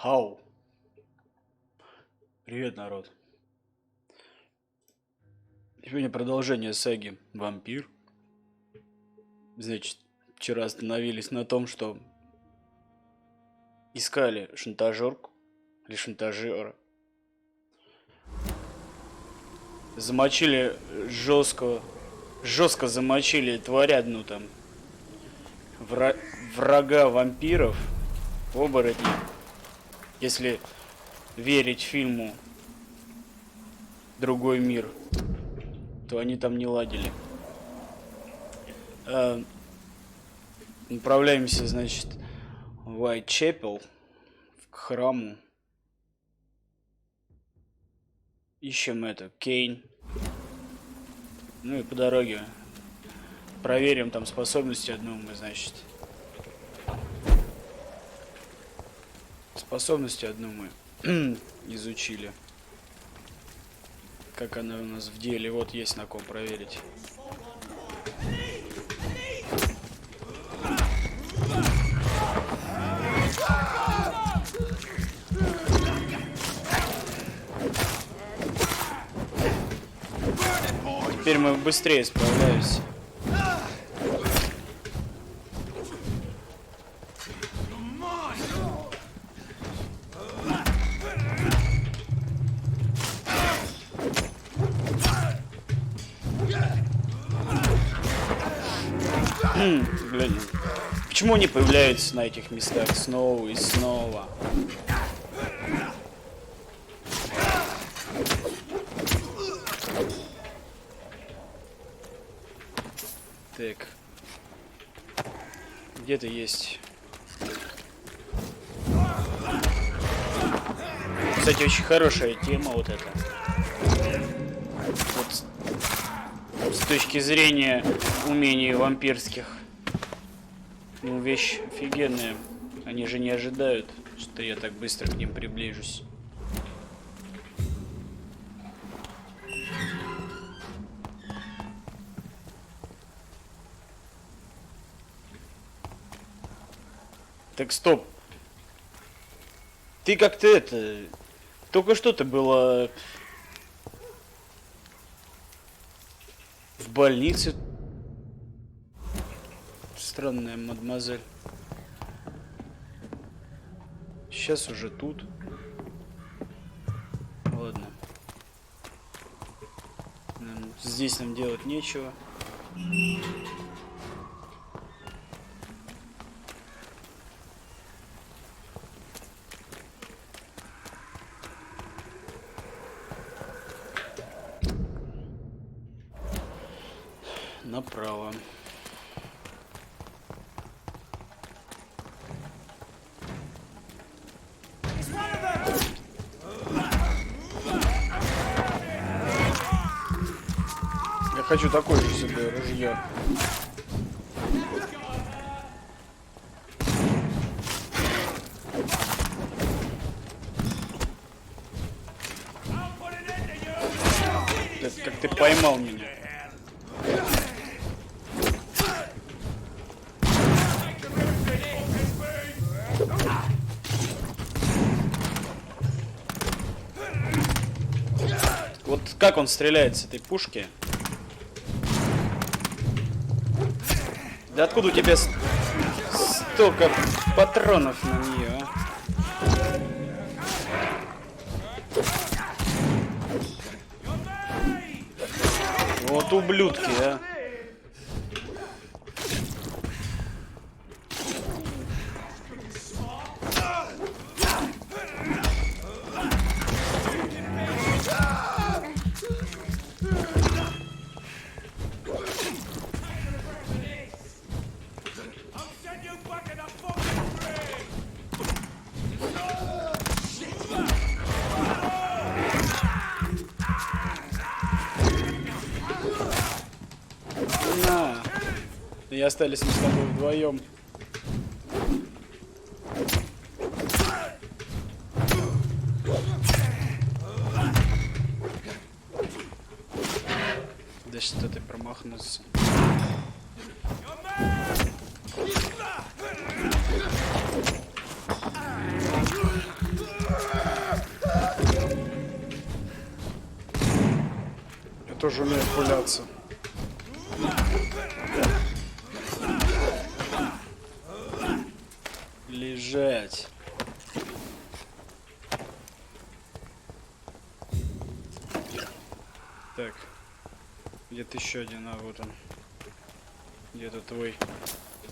Хау. Привет, народ. Сегодня продолжение саги «Вампир». Значит, вчера остановились на том, что искали шантажерку или шантажера. Замочили жестко замочили тварядну там. Врага вампиров, оборотней. Если верить фильму «Другой мир», то они там не ладили. Направляемся, значит, в Уайтчепел, к храму. Ищем Кейн. Ну и по дороге проверим там способности одну мы, значит. Способности одну мы изучили. Как она у нас в деле. Вот есть на ком проверить. Теперь мы быстрее справляемся. Блин. Почему они появляются на этих местах снова и снова? Так. Где-то есть. Кстати, очень хорошая тема вот эта. Вот с точки зрения умений вампирских. Ну, вещь офигенная. Они же не ожидают, что я так быстро к ним приближусь. Так, стоп. Ты как-то это... Только что ты была... в больнице. Странная мадемуазель. Сейчас уже тут. Ладно. Здесь нам делать нечего. Направо. Я хочу такое же себе ружье. Как ты поймал меня? Вот как он стреляет с этой пушки? Да откуда у тебя столько патронов на нее, а? Вот ублюдки, а. И остались мы с тобой вдвоем. Да что ты промахнулся? тоже умеет пуляться. Лежать. Так. Где-то еще один, а вот он. Где-то твой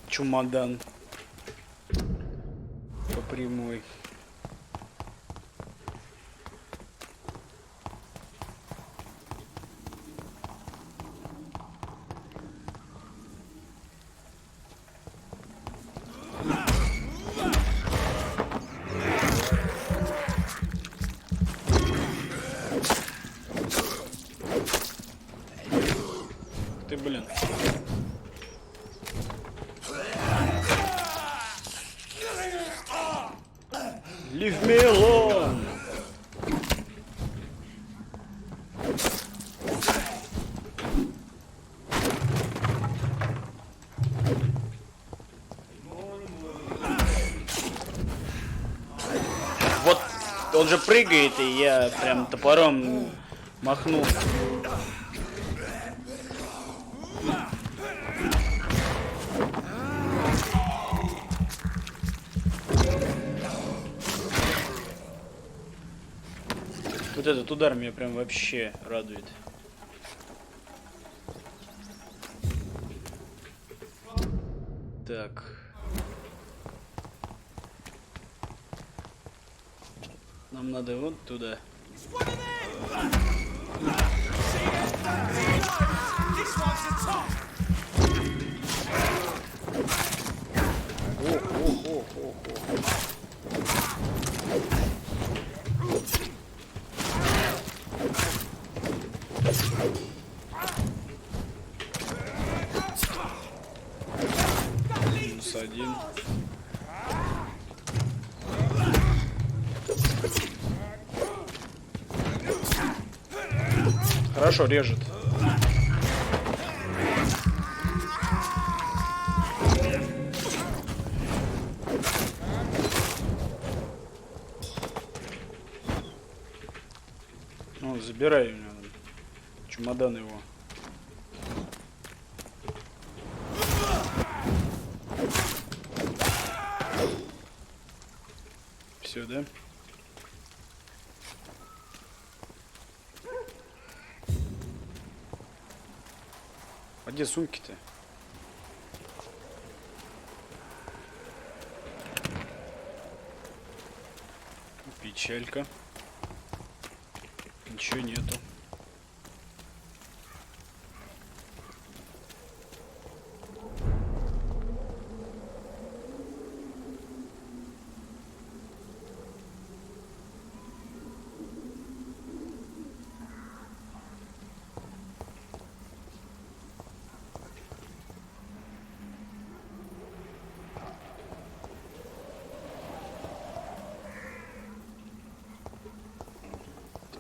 чемодан. По прямой. Ты, блин. Leave me alone. Вот он же прыгает, и я прям топором махнул. Вот этот удар меня прям вообще радует. Так. Нам надо вот туда. Один. Хорошо, режет. Ну, забирай у него чемодан его. Все, да? А где сумки-то? Печалька. Ничего нету.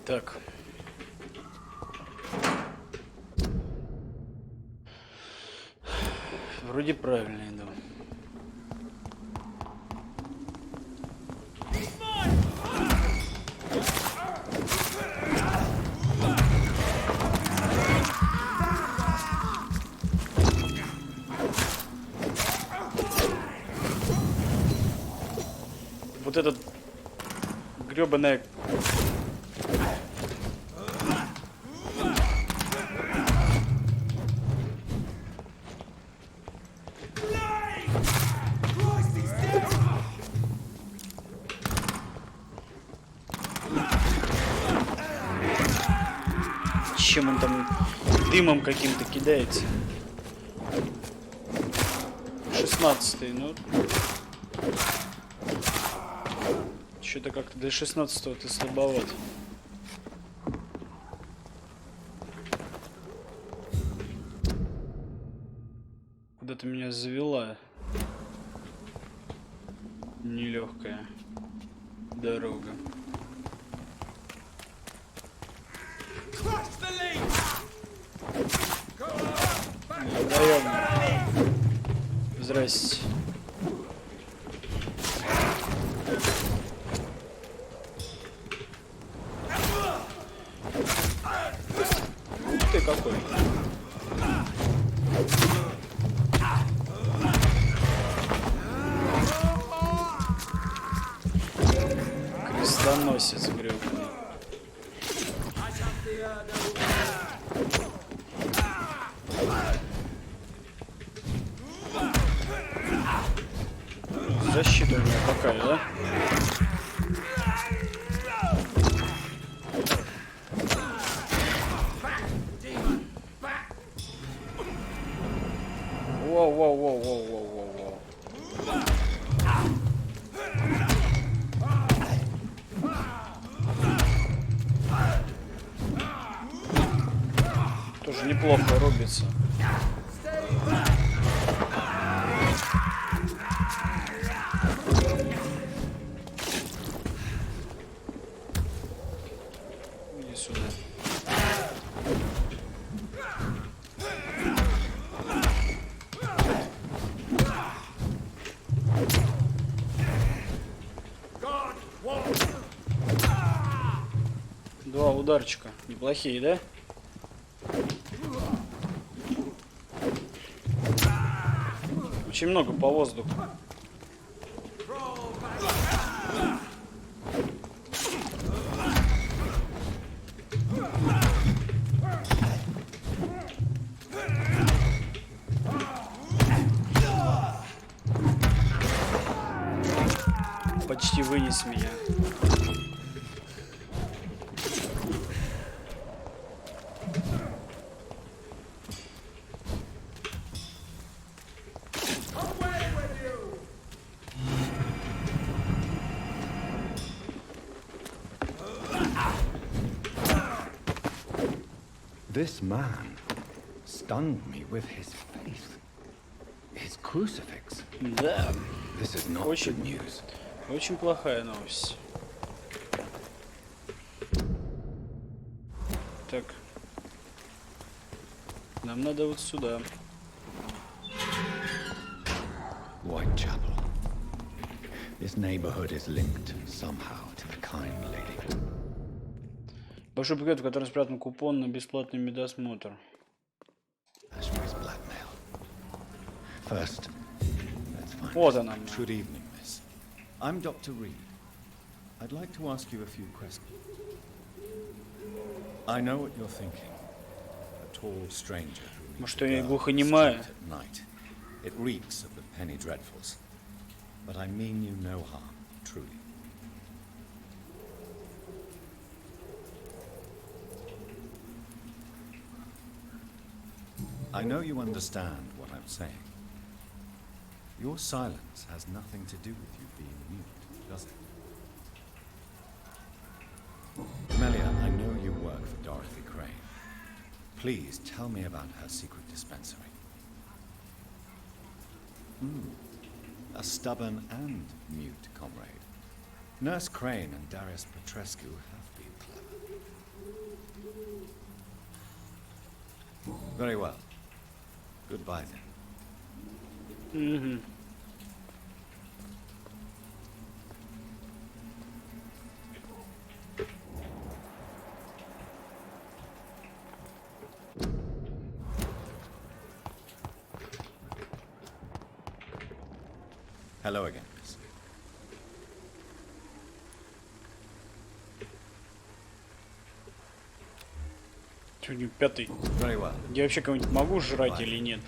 Так. Вроде правильно иду. Вот этот гребаная. Чем он там дымом каким-то кидается? 16-й, ну. Что-то как-то до 16-го ты слабоват. Куда-то меня завела нелегкая дорога. Даем. Здрасте. Ты как такой. Крестоносец грёбаный. Защита у меня такая, да? Воу-воу-воу-воу-воу-воу-воу. Тоже неплохо рубится. Иди сюда. Два ударчика. Неплохие, да? Очень много по воздуху. Почти вынес меня. This man stunned me with his faith. His crucifix. Да. This is not good news. Очень плохая новость. Так. Нам надо вот сюда. Whitechapel. This neighborhood is linked somehow to the kind lady. Большой пакет, в котором спрятан купон на бесплатный медосмотр. First, let's find Вот она. Good evening, miss. I'm Dr. Reed. I'd like to ask you a few questions. I know what you're thinking. A tall stranger who Может, я глухонемая? at night. It reeks of the penny dreadfuls. But I mean you no harm, truly. I know you understand what I'm saying. Your silence has nothing to do with you being mute, does it? Melia, I know you work for Dorothy Crane. Please tell me about her secret dispensary. A stubborn and mute comrade. Nurse Crane and Darius Petrescu have been clever. Very well. Goodbye then. Hello again, miss. Сегодня пятый. Very well. Я вообще кого-нибудь могу жрать или нет?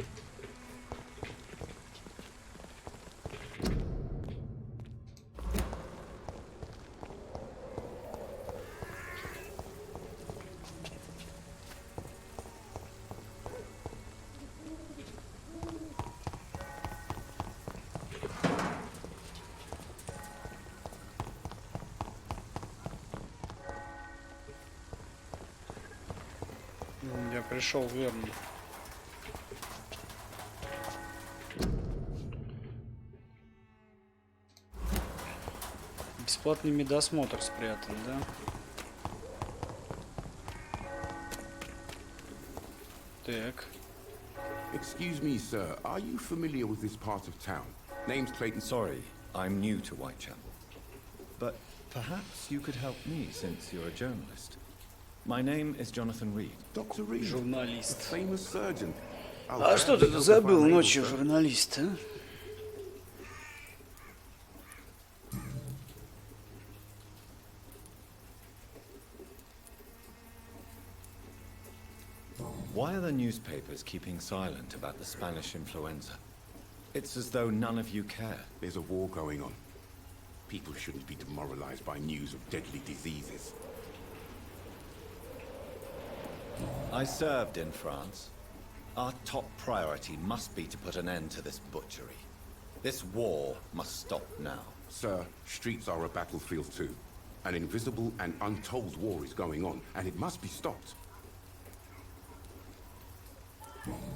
Я пришел верно. Бесплатный медосмотр спрятан, да? Так. Excuse me, sir. Are you familiar with this part of town? Name's Clayton. Sorry, I'm new to Whitechapel. But perhaps you could help me since you're a journalist. My name is Jonathan Reed. Dr. Reed, a Журналист. famous surgeon. Oh, А что ты gladly тут help if забыл I'm able, ночью, sir. журналист, а? Why are the newspapers keeping silent about the Spanish influenza? It's as though none of you care. There's a war going on. People shouldn't be demoralized by news of deadly diseases. I served in France. Our top priority must be to put an end to this butchery. This war must stop now. Sir, streets are a battlefield too. An invisible and untold war is going on, and it must be stopped.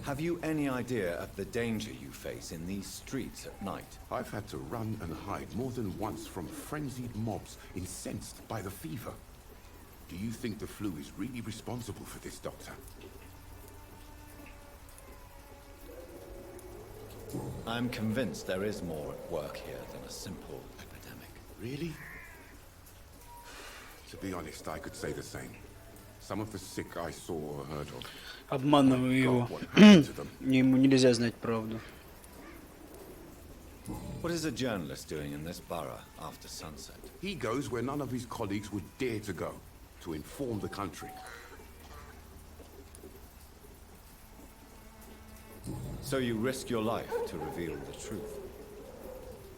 Have you any idea of the danger you face in these streets at night? I've had to run and hide more than once from frenzied mobs incensed by the fever. Do you think the flu is really responsible for this, Doctor? I'm convinced there is more at work here than a simple epidemic. Really? To be honest, I could say the same. Some of the sick I saw or heard of. Обманываю God, его. what happened to them? Ему нельзя знать правду. What is a journalist doing in this borough after sunset? He goes where none of his colleagues would dare to go, to inform the country. So you risk your life to reveal the truth.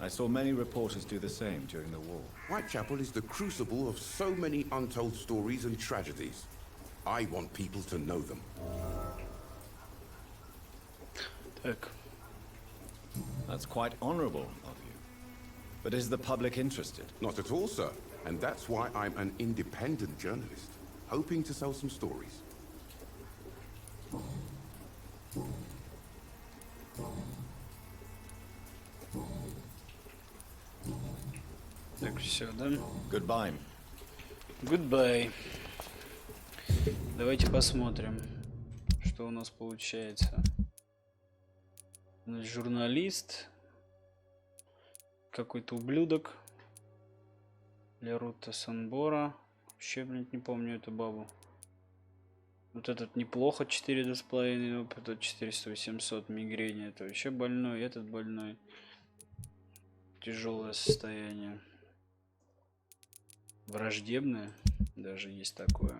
I saw many reporters do the same during the war. Whitechapel is the crucible of so many untold stories and tragedies. I want people to know them. Так. That's quite honorable of you. But is the public interested? Not at all, sir. And that's why I'm an independent journalist, hoping to sell some stories. Так, все, да? Goodbye. Goodbye. Давайте посмотрим, что у нас получается. Значит, журналист. Какой-то ублюдок. Лерута Санбора. Вообще, блин, не помню эту бабу. Вот этот неплохо, 4,5 опыта, 400-800 мигрени. Это вообще больной, этот больной. Тяжелое состояние. Враждебное. Даже есть такое.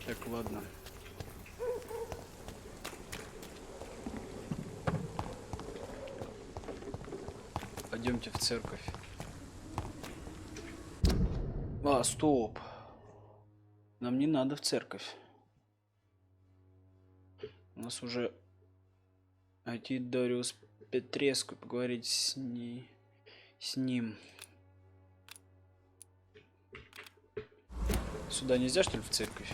Так, ладно. Пойдемте в церковь. А, стоп. Нам не надо в церковь. У нас уже найти Дориус Петреску, поговорить с ним. Сюда нельзя, что ли, в церковь?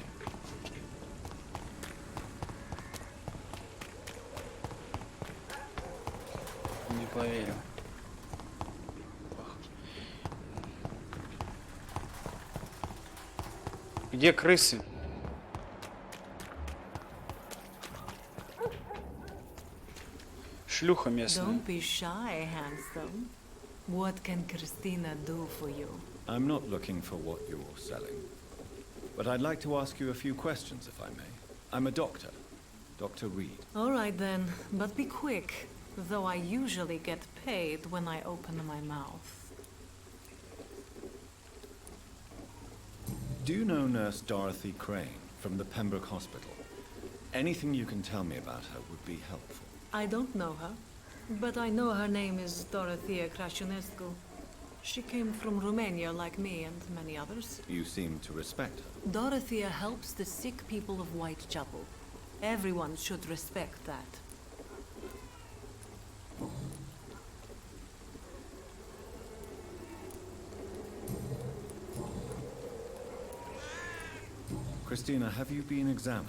Не поверю. Где крысы? Шлюха местная. Don't be shy, handsome. What can Christina do for you? I'm not looking for what you're selling. But I'd like to ask you a few questions, if I may. I'm a doctor. Dr. Reed. All right then, but be quick. Though I usually get paid when I open my mouth. Do you know Nurse Dorothy Crane from the Pembroke Hospital? Anything you can tell me about her would be helpful. I don't know her, but I know her name is Dorothea Crăciunescu. She came from Romania like me and many others. You seem to respect her. Dorothea helps the sick people of Whitechapel. Everyone should respect that. Christina, have you been examined?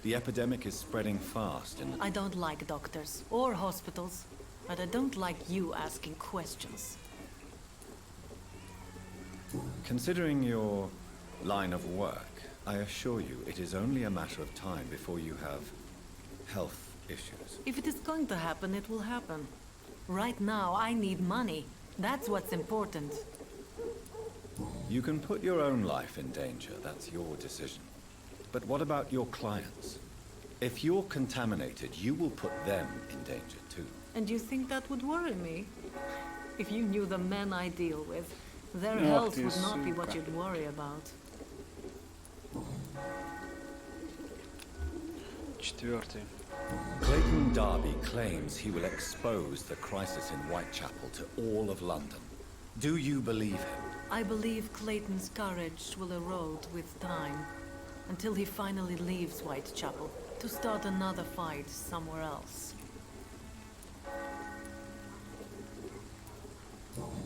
The epidemic is spreading fast and I don't like doctors or hospitals, but I don't like you asking questions. considering your line of work, I assure you it is only a matter of time before you have health issues. If it is going to happen, it will happen. Right now, I need money. That's what's important. You can put your own life in danger, that's your decision. But what about your clients? If you're contaminated, you will put them in danger too. And you think that would worry me? If you knew the men I deal with, their Ах health ты, would not be what сука. you'd worry about. 4. Clayton Darby claims he will expose the crisis in Whitechapel to all of London. Do you believe him? I believe Clayton's courage will erode with time, until he finally leaves Whitechapel to start another fight somewhere else.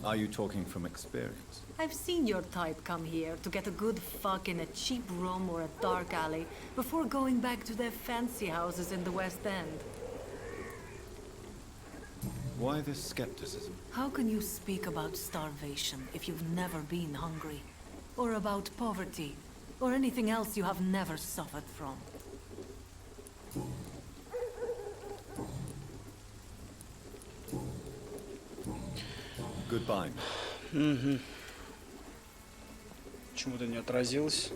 Are you talking from experience? I've seen your type come here to get a good fuck in a cheap room or a dark alley before going back to their fancy houses in the West End. Why this skepticism? How can you speak about starvation if you've never been hungry? Or about poverty? Or anything else you have never suffered from? Goodbye. Почему-то не отразилось.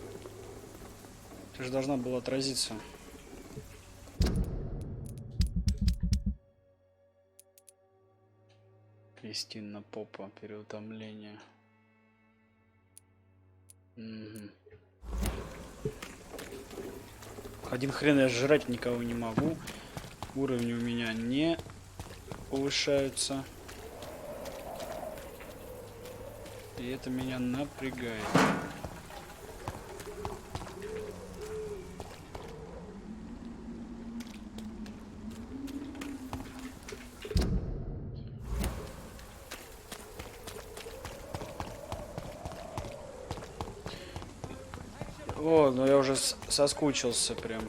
Ты же должна была отразиться. Кристина Попа, переутомление. Один хрен я жрать никого не могу. Уровни у меня не повышаются. И это меня напрягает. О, ну я уже соскучился прям.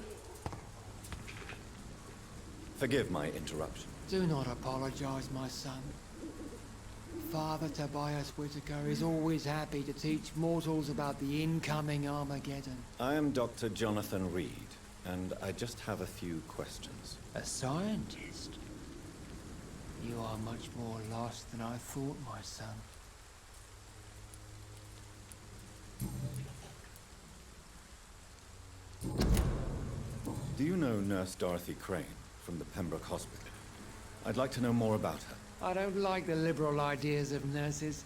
Forgive my interruption. Do not apologize, my son. Father Tobias Whitaker is always happy to teach mortals about the incoming Armageddon. I am Dr. Jonathan Reed, and I just have a few questions. A scientist? You are much more lost than I thought, my son. Do you know Nurse Dorothy Crane from the Pembroke Hospital? I'd like to know more about her. I don't like the liberal ideas of nurses,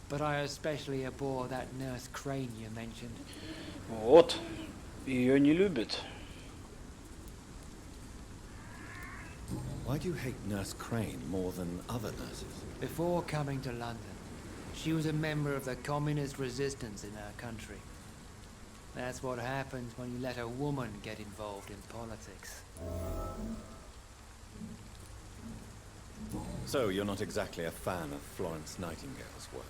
but I especially abhor that Nurse Crane you mentioned. Вот. Ее не любят. Why do you hate Nurse Crane more than other nurses? Before coming to London, she was a member of the communist resistance in our country. That's what happens when you let a woman get involved in politics. So, you're not exactly a fan of Florence Nightingale's work.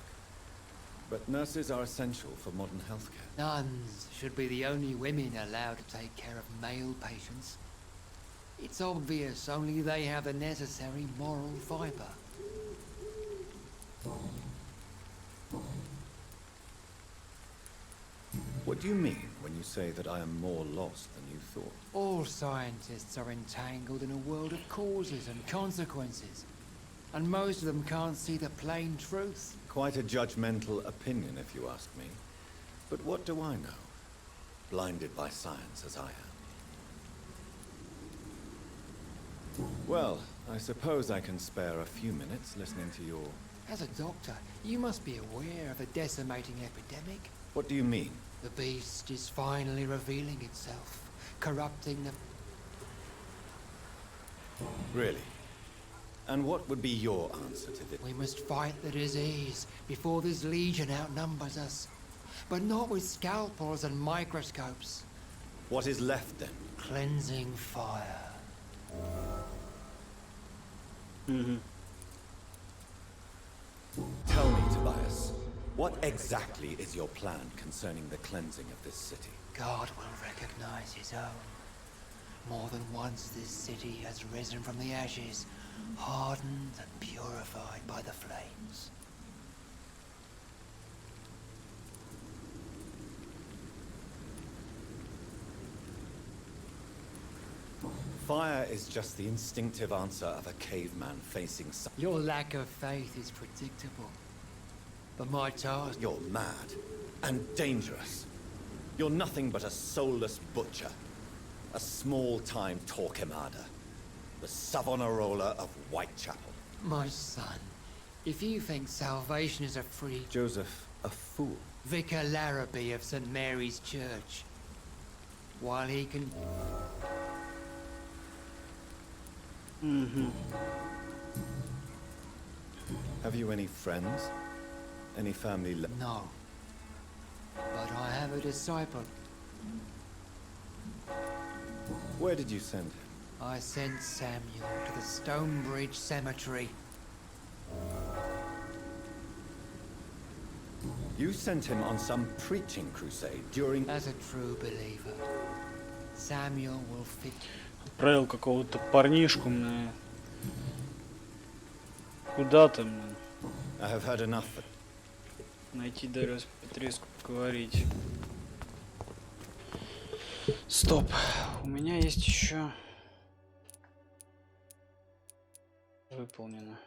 But nurses are essential for modern healthcare. Nuns should be the only women allowed to take care of male patients. It's obvious only they have the necessary moral fiber. What do you mean when you say that I am more lost than you thought? All scientists are entangled in a world of causes and consequences, and most of them can't see the plain truth. Quite a judgmental opinion, if you ask me. But what do I know? Blinded by science as I am. Well, I suppose I can spare a few minutes listening to your... As a doctor, you must be aware of a decimating epidemic. What do you mean? The beast is finally revealing itself, corrupting the... Really? And what would be your answer to this? We must fight the disease before this legion outnumbers us. But not with scalpels and microscopes. What is left then? Cleansing fire. Tell me, Tobias, what exactly is your plan concerning the cleansing of this city? God will recognize his own. More than once this city has risen from the ashes, hardened and purified by the flames. Fire is just the instinctive answer of a caveman facing something. Your lack of faith is predictable. But my task... You're mad and dangerous. You're nothing but a soulless butcher. A small-time Torquemada. The Savonarola of Whitechapel. My son, if you think salvation is a free... Joseph, a fool. Vicar Larrabee of St. Mary's Church. While he can... Have you any friends? Any family No. But I have a disciple. Where did you send him? I sent Samuel to the Stonebridge Cemetery. You sent him on some preaching crusade during... As a true believer, Samuel will fit... Отправил какого-то парнишку, куда-то, I have heard enough. найти даже Петреску поговорить. Стоп, у меня есть еще выполнено.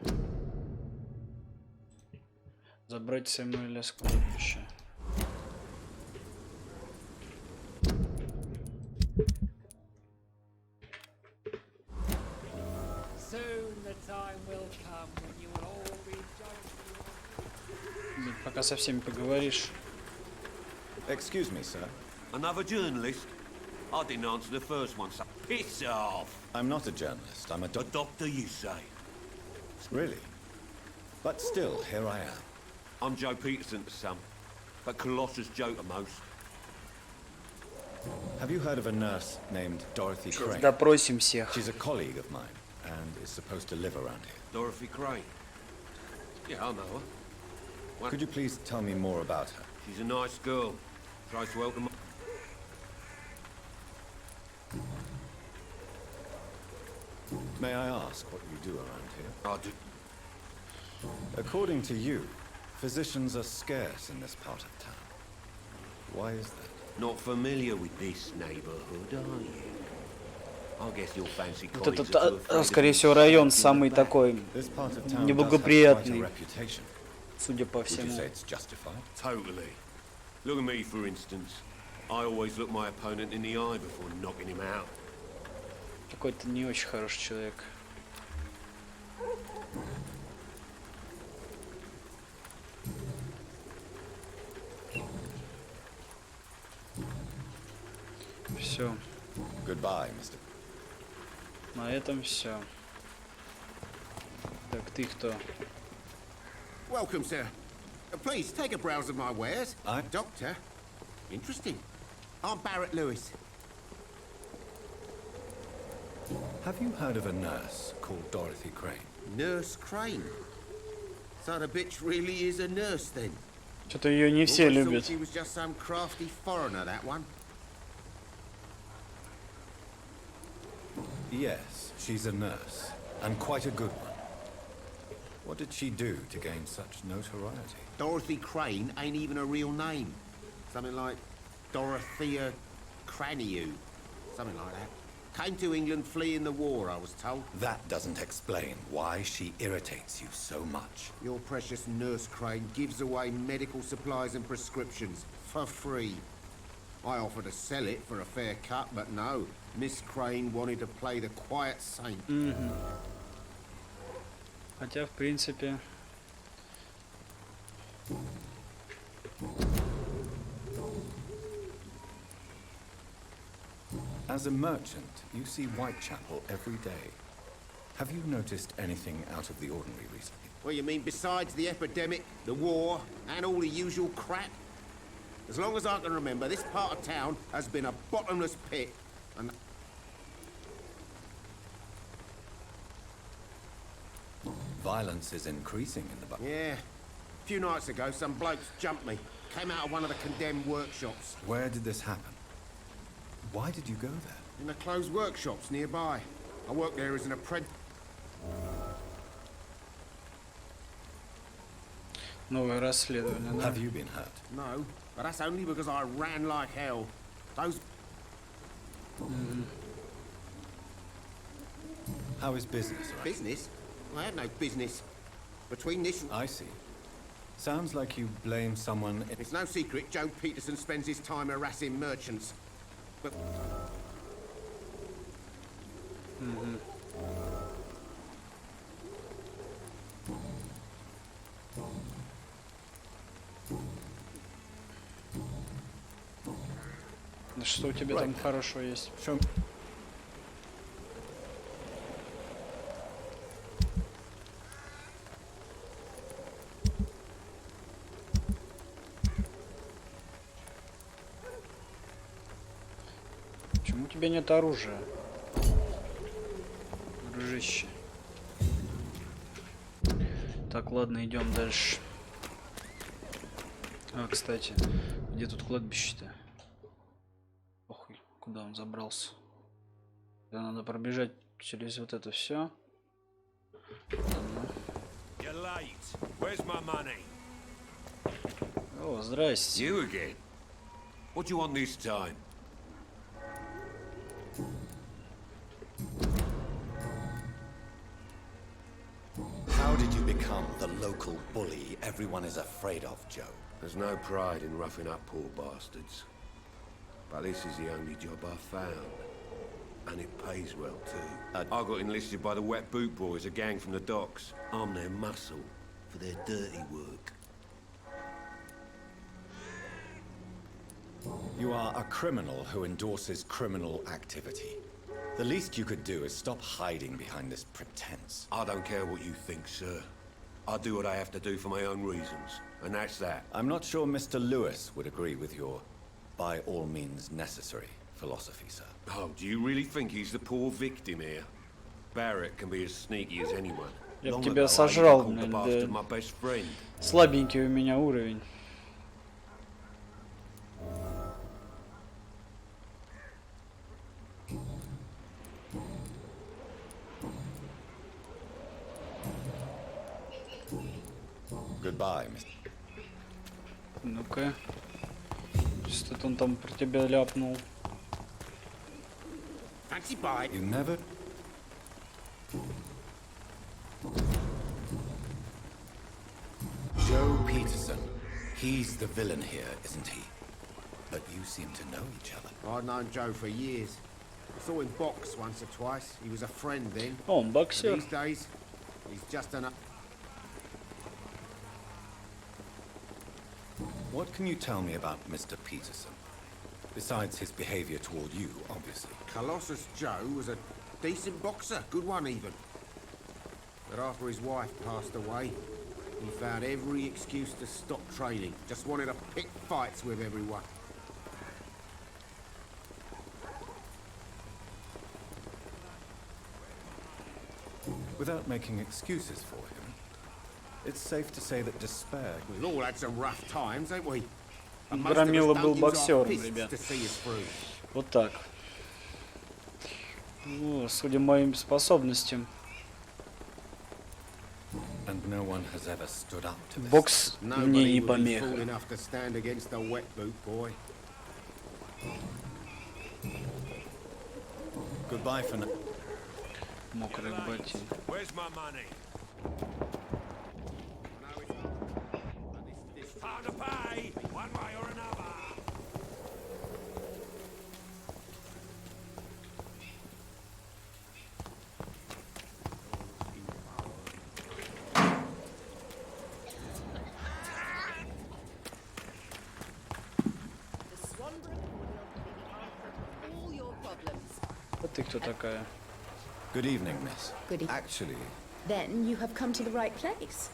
Забрать Самуэля с кладбища. Пока со всеми поговоришь. Excuse me, sir. Another journalist? I didn't answer the first one, so piss off! I'm not a journalist. I'm a A doctor, you say? Really? But still, here I am. I'm Joe Peterson to some, but Colossus Joe to most. Have you heard of a nurse named Dorothy Crane? Допросим всех. She's a colleague of mine and is supposed to live around here. Dorothy Crane? Yeah, I know her. Could you please tell me more about her? She's a nice girl. Tries to welcome... May I ask what you do around here? I do. According to you, physicians are scarce in this part of town. Why is that? Not familiar with this neighborhood, are you? I guess you'll fancy Вот colleagues этот, are too afraid скорее of всего, район something самый bad. такой This part of town does have quite a неблагоприятный, reputation. судя по Would you всему. say it's justified? Totally. Look at me, for instance. I always look my opponent in the eye before knocking him out. Какой-то не очень хороший человек. Все. Goodbye, Mr. На этом все. Так, ты кто? Welcome, sir. Please, take a browse of my wares. I- Doctor. Interesting. I'm Barrett Lewis. Have you heard of a nurse called Dorothy Crane? Nurse Crane. So the bitch really is a nurse, then? Что-то ее не все Always thought любят. she was just some crafty foreigner, that one. Yes, she's a nurse, and quite a good one. What did she do to gain such notoriety? Dorothy Crane ain't even a real name. Something like Dorothea Craniu. Something like that. Came to England fleeing the war, I was told. That doesn't explain why she irritates you so much. Your precious Nurse Crane gives away medical supplies and prescriptions for free. I offered to sell it for a fair cut, but no. Miss Crane wanted to play the quiet saint. Хотя, в принципе... As a merchant, you see Whitechapel every day. Have you noticed anything out of the ordinary recently? Well, you mean besides the epidemic, the war, and all the usual crap? As long as I can remember, this part of town has been a bottomless pit, and... Violence is increasing in the... Yeah. A few nights ago, some blokes jumped me. Came out of one of the condemned workshops. Where did this happen? Why did you go there? In the closed workshops nearby. I work there as an apprentice. Новое расследование, да? Have you been hurt? No, but that's only because I ran like hell. Those... How is business? Right? Business? I had no business. Between this... I see. Sounds like you blame someone... It's no secret Joe Peterson spends his time harassing merchants. But... Да что у тебя там хорошего есть? Show... Почему у тебя нет оружия? Дружище. Так, ладно, идем дальше. А, кстати, где тут кладбище-то? Охуй, куда он забрался? Да, надо пробежать через вот это все. О, здрасте. You again? What do you want this time? How did you become the local bully everyone is afraid of, Joe? There's no pride in roughing up poor bastards. But this is the only job I found. And it pays well, too. I got enlisted by the Wet Boot Boys, a gang from the docks. I'm their muscle for their dirty work. You are a criminal who endorses criminal activity. The least you could do is stop hiding behind this pretense. I don't care what you think, sir. I do what I have to do for my own reasons. And that's that. I'm not sure Mr. Lewis would agree with your by all means necessary philosophy, sir. Oh, do you really think he's the poor victim here? Barrett can be as sneaky as anyone. Я б Long тебя ago, I сожрал, even called the блин, bastard да. my best friend. Слабенький у меня уровень. Goodbye, Mr. Ну-ка. Что-то он там про тебя ляпнул. Fancy bye. You never... Joe Peterson. He's the villain here, isn't he? But you seem to know each other. I've known Joe for years. I saw him box once or twice. He was a friend then. О, он But боксер. these days, he's just an... What can you tell me about Mr. Peterson? Besides his behavior toward you, obviously. Colossus Joe was a decent boxer, good one even. But after his wife passed away, he found every excuse to stop training. Just wanted to pick fights with everyone. Without making excuses for him, it's safe to say that despair... We've all had some rough times, ain't we? And most of us Громила был don't use our боксером, fists ребят. to see us through. Вот так. Ну, судя по моим способностям. And no one has ever stood up to this. Бокс мне Nobody не would be помеха. fool enough to stand against the wet boot boy. Goodbye for now. Мокрый ботинок. Where's my money? Hard to pay, one way or another. А ты кто такая? Good evening, miss. Good evening. Actually, Then you have come to the right place.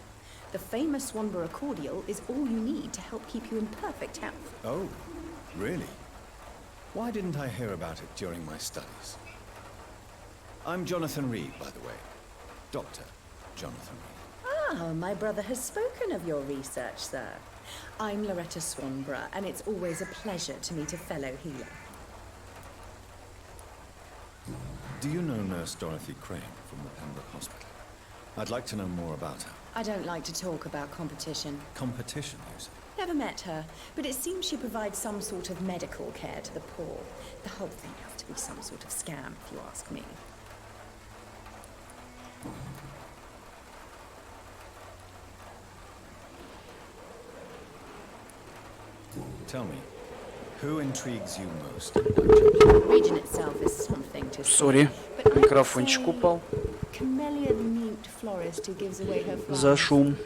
The famous Swanborough cordial is all you need to help keep you in perfect health. oh, really? Why didn't I hear about it during my studies? I'm Jonathan Reed, by the way. Dr. Jonathan Reed. Ah, my brother has spoken of your research, sir. I'm Loretta Swanborough, and it's always a pleasure to meet a fellow healer. Do you know Nurse Dorothy Crane from the Pembroke Hospital? I'd like to know more about her. I don't like to talk about competition. Competition, you say? Never met her, but it seems she provides some sort of medical care to the poor. The whole thing has to be some sort of scam, if you ask me. Tell me, who intrigues you most in Whitechapel? The region itself is something to see. Сори, But I would микрофончик say упал. chameleon mute florist who gives away her flowers. За шум.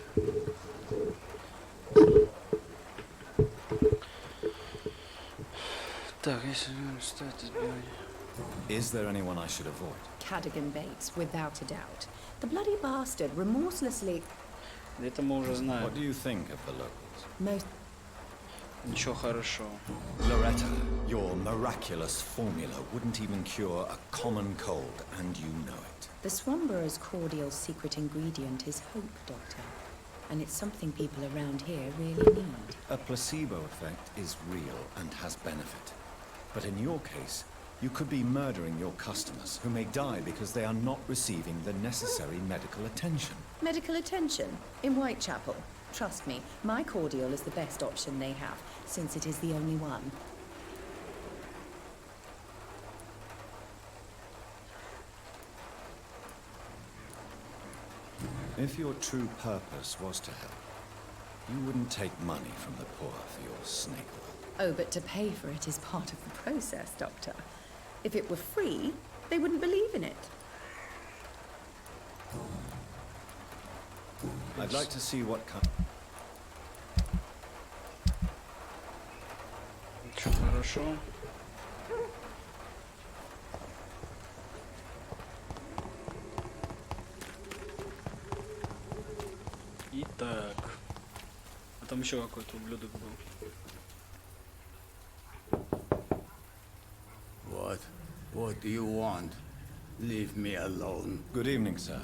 Так, если стать избивание. Is there anyone I should avoid? Cadogan Bates, without a doubt. The bloody bastard remorselessly... Это мы уже What знаем. do you think of the locals? Most... Ничего хорошего. Loretta, your miraculous formula wouldn't even cure a common cold, and you know it. The Swanborough's cordial secret ingredient is hope, Doctor. And it's something people around here really need. A placebo effect is real and has benefit. But in your case, you could be murdering your customers, who may die because they are not receiving the necessary medical attention. Medical attention? In Whitechapel? Trust me, my cordial is the best option they have, since it is the only one. If your true purpose was to help, you wouldn't take money from the poor for your snake oil. Oh, but to pay for it is part of the process, Doctor. If it were free, they wouldn't believe in it. I'd like to see what kind... Ничего хорошего. Итак. А там еще какой-то ублюдок был. What do you want? Leave me alone. Good evening, sir.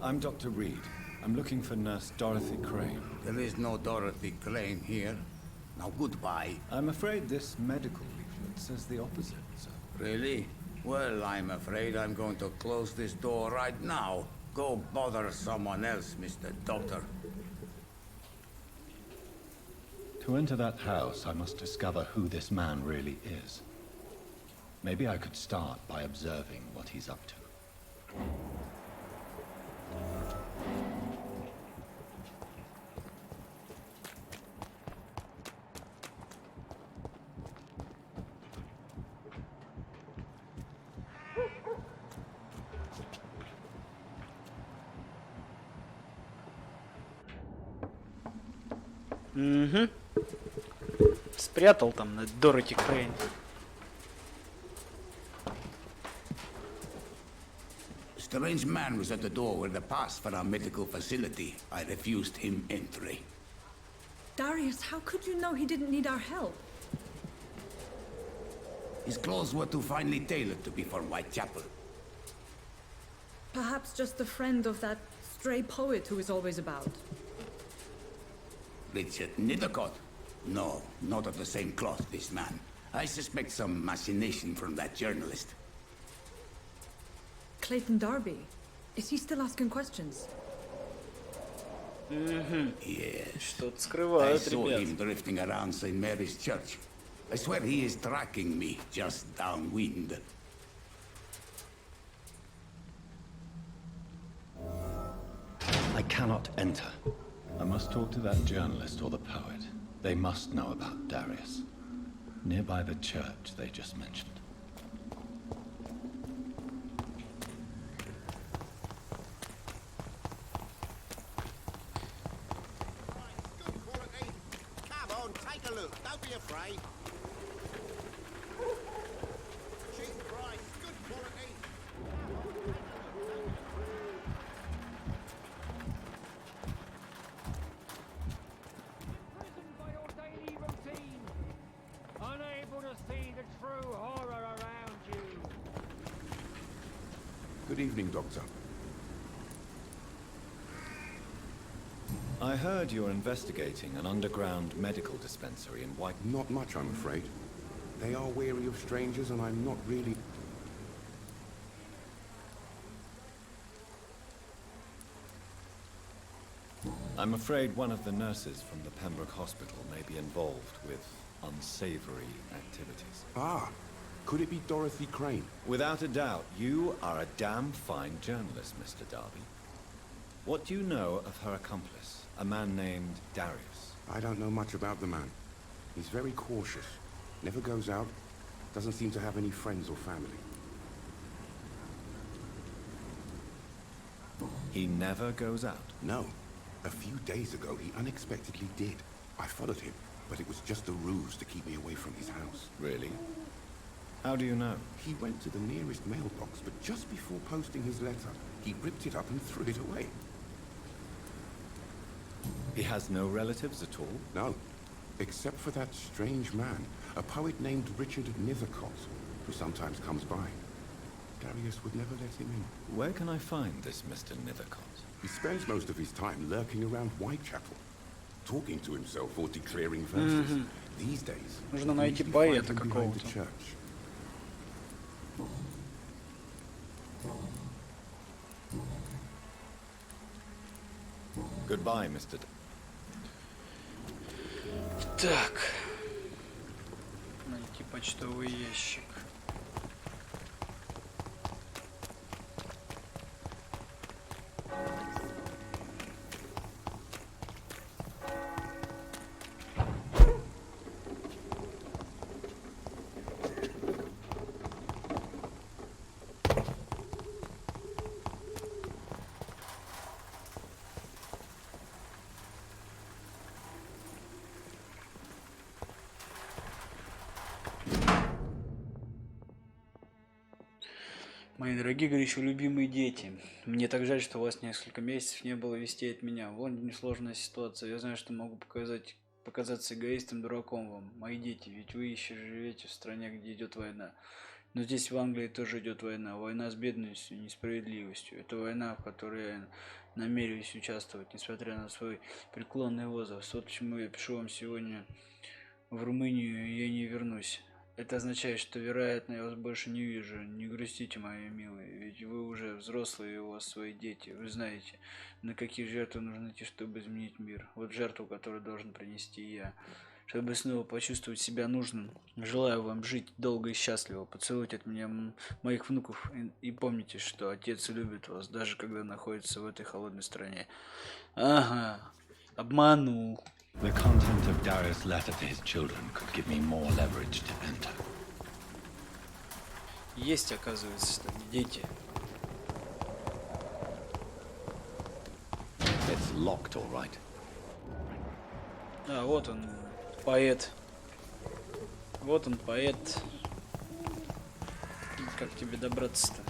I'm Dr. Reed. I'm looking for Nurse Dorothy Crane. There is no Dorothy Crane here. Now goodbye. I'm afraid this medical leaflet says the opposite, sir. Really? Well, I'm afraid I'm going to close this door right now. Go bother someone else, Mr. Doctor. To enter that house, I must discover who this man really is. Maybe I could start by observing what he's up to. Угу. Спрятал там на Дороти Крейн. Strange man was at the door with a pass for our medical facility. I refused him entry. Darius, how could you know he didn't need our help? His clothes were too finely tailored to be for Whitechapel. Perhaps just a friend of that stray poet who is always about. Richard Nithercott? No, not of the same cloth, this man. I suspect some machination from that journalist. Clayton Darby. Is he still asking questions? Yes. Что-то I скрывают, saw ребят. him drifting around St. Mary's Church. I swear he is tracking me just downwind. I cannot enter. I must talk to that journalist or the poet. They must know about Darius. Nearby the church they just mentioned. Good quality. Come on, take a look. Don't be afraid. Cheap price, good quality. Imprisoned by your daily routine, unable to see the true horror around you. Good evening, Doctor. I heard you're investigating an underground medical dispensary in White... Not much, I'm afraid. They are wary of strangers, and I'm not really... I'm afraid one of the nurses from the Pembroke Hospital may be involved with unsavory activities. Ah, could it be Dorothy Crane? Without a doubt, you are a damn fine journalist, Mr. Darby. What do you know of her accomplice, a man named Darius? I don't know much about the man. He's very cautious. Never goes out. Doesn't seem to have any friends or family. He never goes out? No. A few days ago, he unexpectedly did. I followed him, but it was just a ruse to keep me away from his house. Really? How do you know? He went to the nearest mailbox, but just before posting his letter, he ripped it up and threw it away. He has no relatives at all? No. Except for that strange man, a poet named Richard Nethercott, who sometimes comes by. Darius would never let him in. Where can I find this Mr. Nethercott? He spends most of his time lurking around Whitechapel, talking to himself or declaring verses. These days, нужно найти usually поэта find him behind the какого-то. church. Goodbye, Mr. Так. Найти почтовый ящик. Мои дорогие, горячо любимые дети, мне так жаль, что у вас несколько месяцев не было вестей от меня. В Лондоне сложная ситуация. Я знаю, что могу показаться эгоистом, дураком вам. Мои дети, ведь вы еще живете в стране, где идет война. Но здесь, в Англии, тоже идет война. Война с бедностью, несправедливостью. Это война, в которой я намереваюсь участвовать, несмотря на свой преклонный возраст. Вот почему я пишу вам сегодня в Румынию, и я не вернусь. Это означает, что, вероятно, я вас больше не вижу. Не грустите, мои милые, ведь вы уже взрослые, и у вас свои дети. Вы знаете, на какие жертвы нужно идти, чтобы изменить мир. Вот жертву, которую должен принести я. Чтобы снова почувствовать себя нужным. Желаю вам жить долго и счастливо. Поцелуйте от меня моих внуков. И помните, что отец любит вас, даже когда находится в этой холодной стране. Ага, обманул. The content of Darius' letter to his children could give me more leverage to enter. Есть, оказывается, дети. It's locked, all right. А, вот он, поэт. Вот он, поэт. Как тебе добраться-то?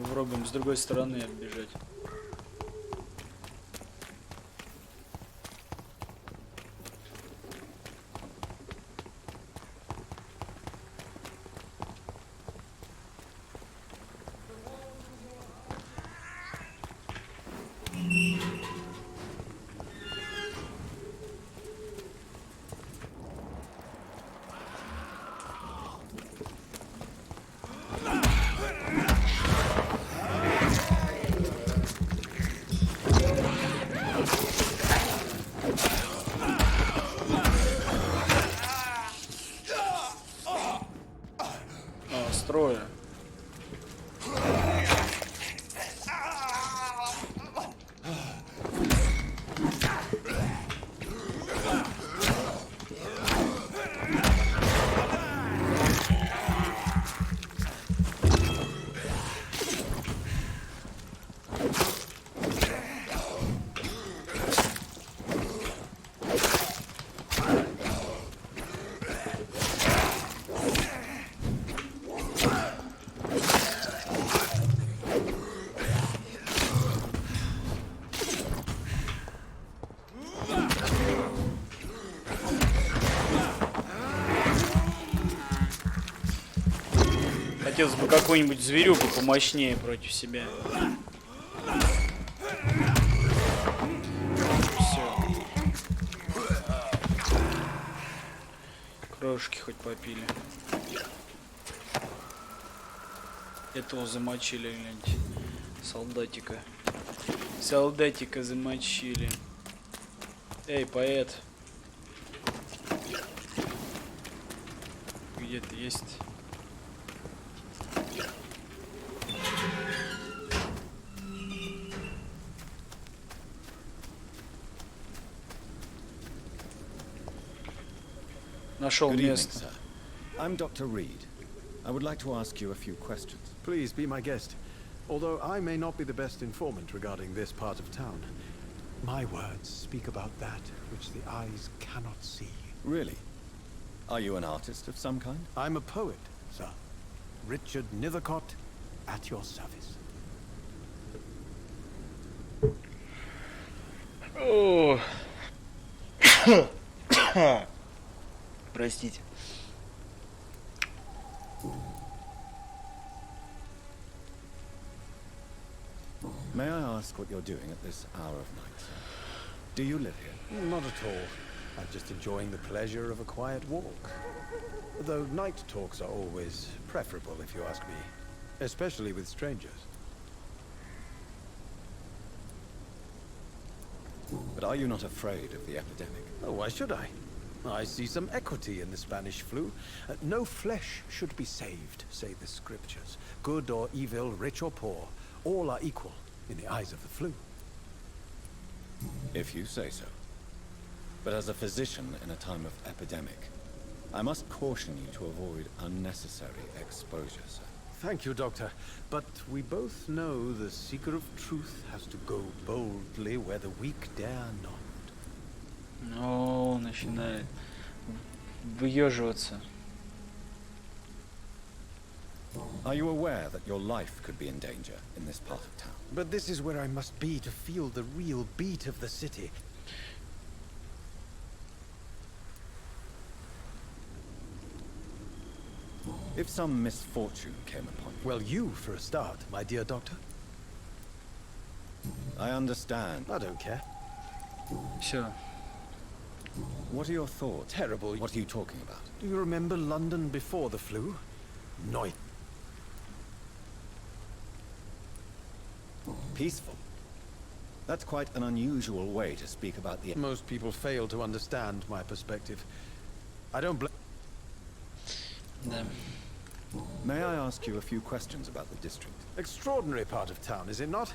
Попробуем с другой стороны оббежать. Строя. Хотелось бы какую-нибудь зверюгу помощнее против себя. Все. Крошки хоть попили. Этого замочили, гляньте. Солдатика. Солдатика замочили. Эй, поэт. Где ты есть? Нашел Good evening, место. sir. I'm Dr. Reed. I would like to ask you a few questions. Please be my guest. Although I may not be the best informant regarding this part of town, my words speak about that which the eyes cannot see. Really? Are you an artist of some kind? I'm a poet, sir. Richard Nethercott, at your service. О. Простите. May I ask what you're doing at this hour of night, sir? Do you live here? Not at all. I'm just enjoying the pleasure of a quiet walk. Though night talks are always preferable, if you ask me. Especially with strangers. But are you not afraid of the epidemic? Oh, why should I? I see some equity in the Spanish flu. No flesh should be saved, say the scriptures. Good or evil, rich or poor, all are equal in the eyes of the flu. If you say so. But as a physician in a time of epidemic, I must caution you to avoid unnecessary exposure, sir. Thank you, Doctor. But we both know the seeker of truth has to go boldly where the weak dare not. Ну, начинает выеживаться. Are you aware that your life could be in danger in this part of town? But this is where I must be to feel the real beat of the city. If some misfortune came upon you... Well, you for a start, my dear Doctor. I understand. I don't care. Все. What are your thoughts? Terrible. What are you talking about? Do you remember London before the flu? Noise. Peaceful. That's quite an unusual way to speak about the... Most people fail to understand my perspective. I don't blame... Да. May I ask you a few questions about the district? Extraordinary part of town, is it not?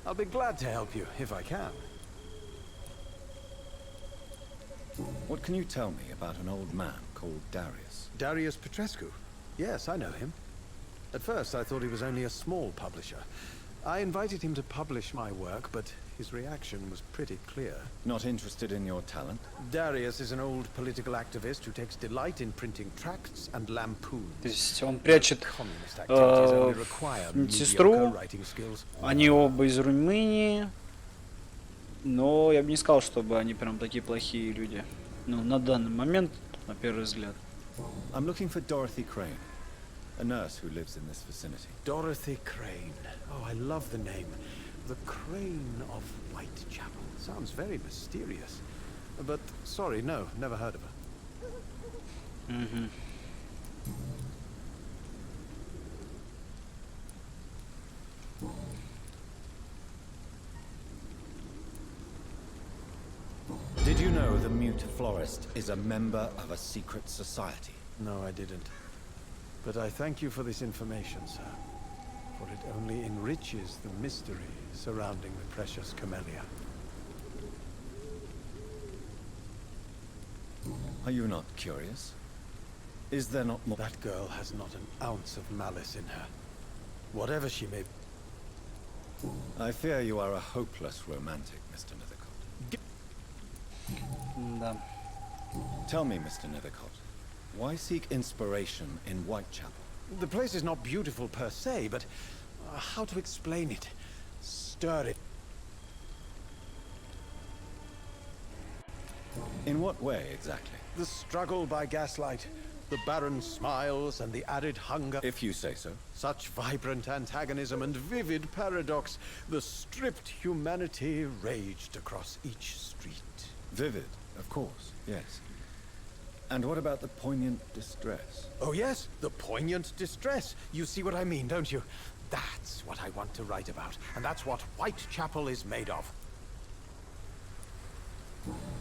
I'll be glad to help you, if I can. What can you tell me about an old man called Darius? Darius Petrescu? Yes, I know him. At first, I thought he was only a small publisher. I invited him to publish my work, but his reaction was pretty clear. Not interested in your talent? Darius is an old political activist who takes delight in printing tracts and lampoons. То есть он прячет Communist activities only require медсестру. mediocre writing skills. Они оба из Румынии. Но я бы не сказал, чтобы они прям такие плохие люди. Ну, на данный момент, на первый взгляд. I'm looking for Dorothy Crane, a nurse who lives in this vicinity. Dorothy Crane. Oh, I love the name. The Crane of Whitechapel. Sounds very mysterious. But, sorry, no, never heard of her. Mm-hmm. Did you know the mute florist is a member of a secret society? No, I didn't. But I thank you for this information, sir. For it only enriches the mystery surrounding the precious camellia. Are you not curious? Is there not more? That girl has not an ounce of malice in her. Whatever she may... I fear you are a hopeless romantic, Mr. Nethercott. Да. Tell me, Mr. Nethercott, why seek inspiration in Whitechapel? The place is not beautiful per se, but how to explain it? Stirring. In what way, exactly? The struggle by gaslight, the barren smiles and the arid hunger. If you say so. Such vibrant antagonism and vivid paradox. The stripped humanity raged across each street. Vivid, of course, yes. And what about the poignant distress? Oh yes, the poignant distress. You see what I mean, don't you? That's what I want to write about, and that's what Whitechapel is made of.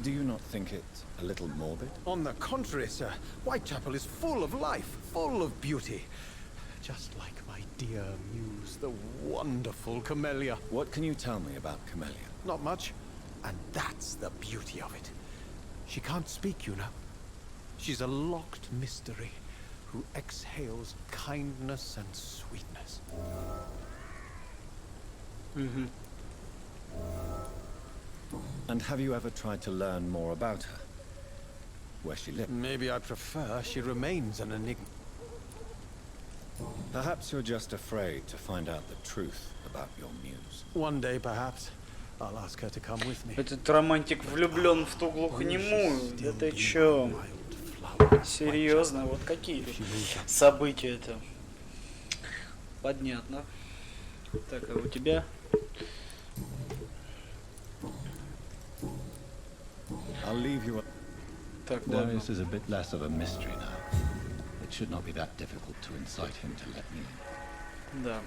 Do you not think it a little morbid? On the contrary, sir, Whitechapel is full of life, full of beauty. Just like my dear muse, the wonderful Camellia. What can you tell me about Camellia? Not much, and that's the beauty of it. She can't speak, you know. She's a locked mystery who exhales kindness and sweetness. Угу. And have you ever tried to learn more about her? Where she lived? Maybe I prefer she remains an enigma. Perhaps you're just afraid to find out the truth about your muse. One day, perhaps, I'll ask her to come with me. Этот романтик влюблен в ту глухонемую. Да ты чё? Серьезно, вот какие события это? Понятно. Так, а у тебя? I'll leave you. Так, ладно. Darius is a bit less of a mystery now. It should not be that difficult to incite him to let me in. Да.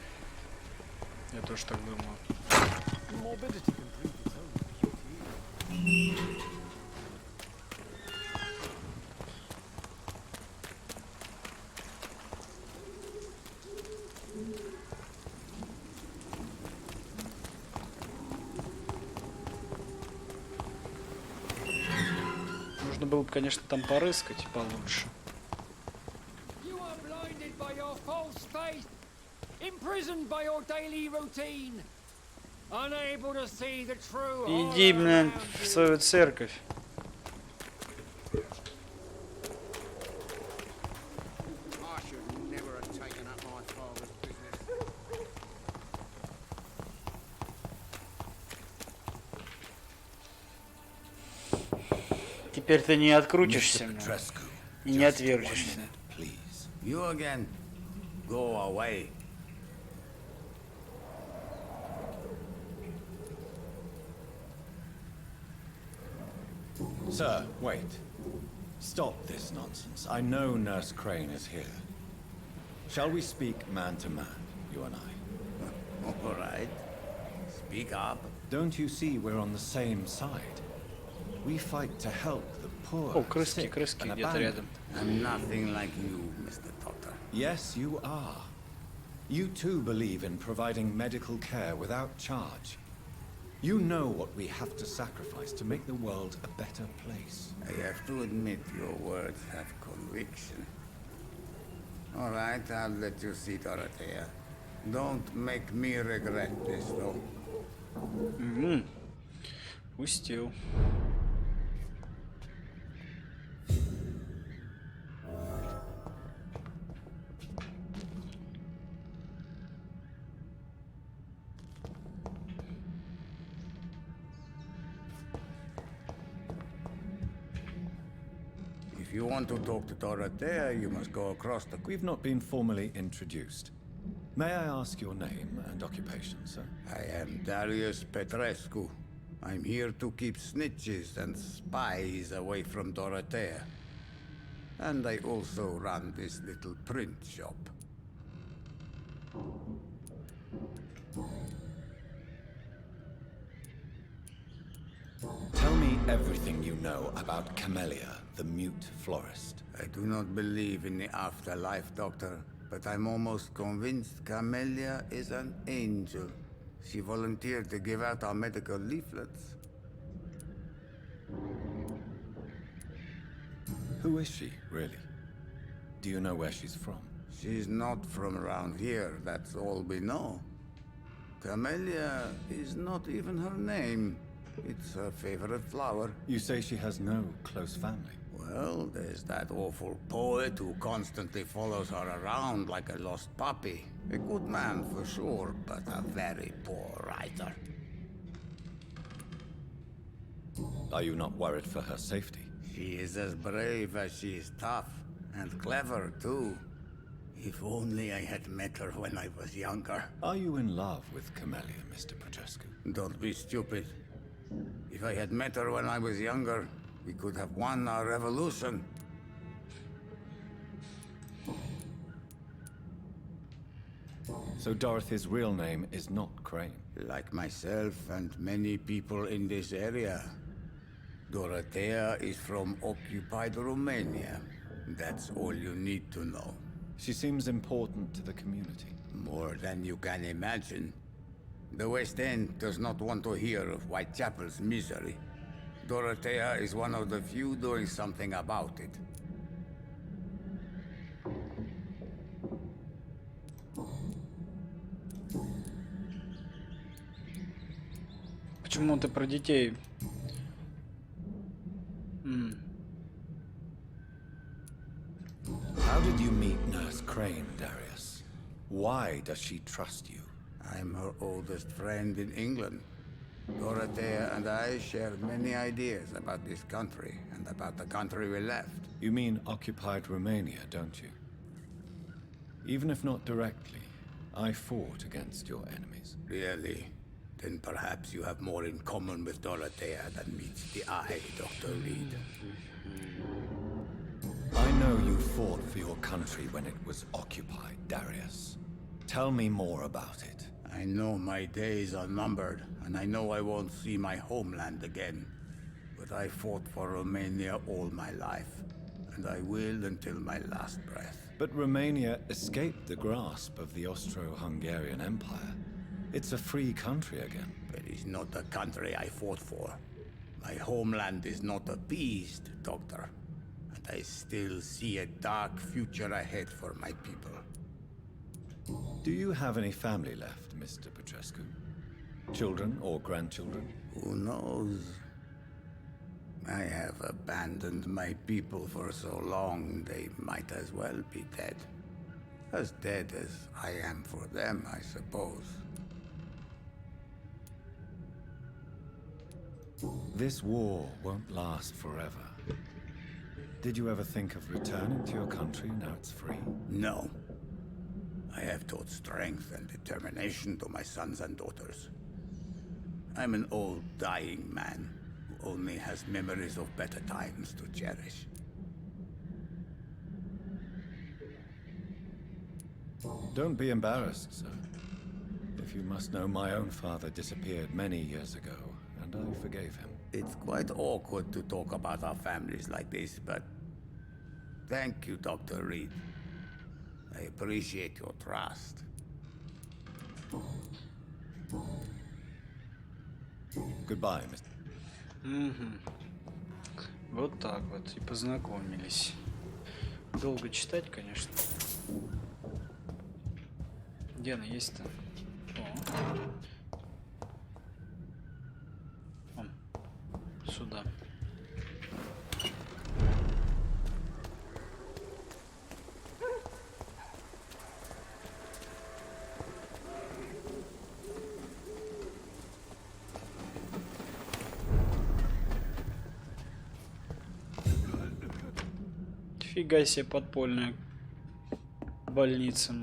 Я тоже так думаю. Morbidity can bring its own beauty. Нужно было бы, конечно, там порыскать получше. You are blinded by your false faith, imprisoned by your daily routine, unable to see the true. Иди, блин, в свою церковь. I should never have taken up my father's business. Теперь ты не открутишься Mr. мне Petrescu, и не just отвертишься. 1 minute, please. You again? Go away. Sir, wait. Stop this nonsense. I know Nurse Crane is here. Shall we speak man to man, you and I? All right. Speak up. Don't you see we're on the same side? We fight to help the poor, О, крыски, sick, крыски and где-то рядом. abandoned. I'm nothing like you, Mr. Doctor. Yes, you are. You too believe in providing medical care without charge. You know what we have to sacrifice to make the world a better place. I have to admit your words have conviction. All right, I'll let you see Dorothea. Don't make me regret this, though. Угу. Пустил. If you want to talk to Dorothea, you must go across the... We've not been formally introduced. May I ask your name and occupation, sir? I am Darius Petrescu. I'm here to keep snitches and spies away from Dorothea. And I also run this little print shop. Tell me everything you know about Camellia, the mute florist. I do not believe in the afterlife, Doctor, but I'm almost convinced Camellia is an angel. She volunteered to give out our medical leaflets. Who is she, really? Do you know where she's from? She's not from around here, that's all we know. Camellia is not even her name. It's her favorite flower. You say she has no close family. Well, there's that awful poet who constantly follows her around like a lost puppy. A good man for sure, but a very poor writer. Are you not worried for her safety? She is as brave as she is tough, and clever too. If only I had met her when I was younger. Are you in love with Camellia, Mr. Petrescu? Don't be stupid. If I had met her when I was younger, we could have won our revolution. So Dorothy's real name is not Crane. Like myself and many people in this area, Dorothea is from occupied Romania. That's all you need to know. She seems important to the community. More than you can imagine. The West End does not want to hear of Whitechapel's misery. Dorothea is one of the few doing something about it. Почему ты про детей? How did you meet Nurse Crane, Darius? Why does she trust you? I'm her oldest friend in England. Dorothea and I share many ideas about this country and about the country we left. You mean occupied Romania, don't you? Even if not directly, I fought against your enemies. Really? Then perhaps you have more in common with Dorothea than meets the eye, Dr. Reed. I know you fought for your country when it was occupied, Darius. Tell me more about it. I know my days are numbered, and I know I won't see my homeland again. But I fought for Romania all my life, and I will until my last breath. But Romania escaped the grasp of the Austro-Hungarian Empire. It's a free country again. But it's not the country I fought for. My homeland is not appeased, Doctor. And I still see a dark future ahead for my people. Do you have any family left, Mr. Petrescu? Children or grandchildren? Who knows? I have abandoned my people for so long, they might as well be dead. As dead as I am for them, I suppose. This war won't last forever. Did you ever think of returning to your country now it's free? No. I have taught strength and determination to my sons and daughters. I'm an old, dying man who only has memories of better times to cherish. Don't be embarrassed, sir. If you must know, my own father disappeared many years ago, and I forgave him. It's quite awkward to talk about our families like this, but thank you, Dr. Reed. I appreciate your trust. Goodbye, Mr. Вот так вот и познакомились. Долго читать, конечно. Где она есть-то? Вон. Сюда. Фига себе подпольная больница.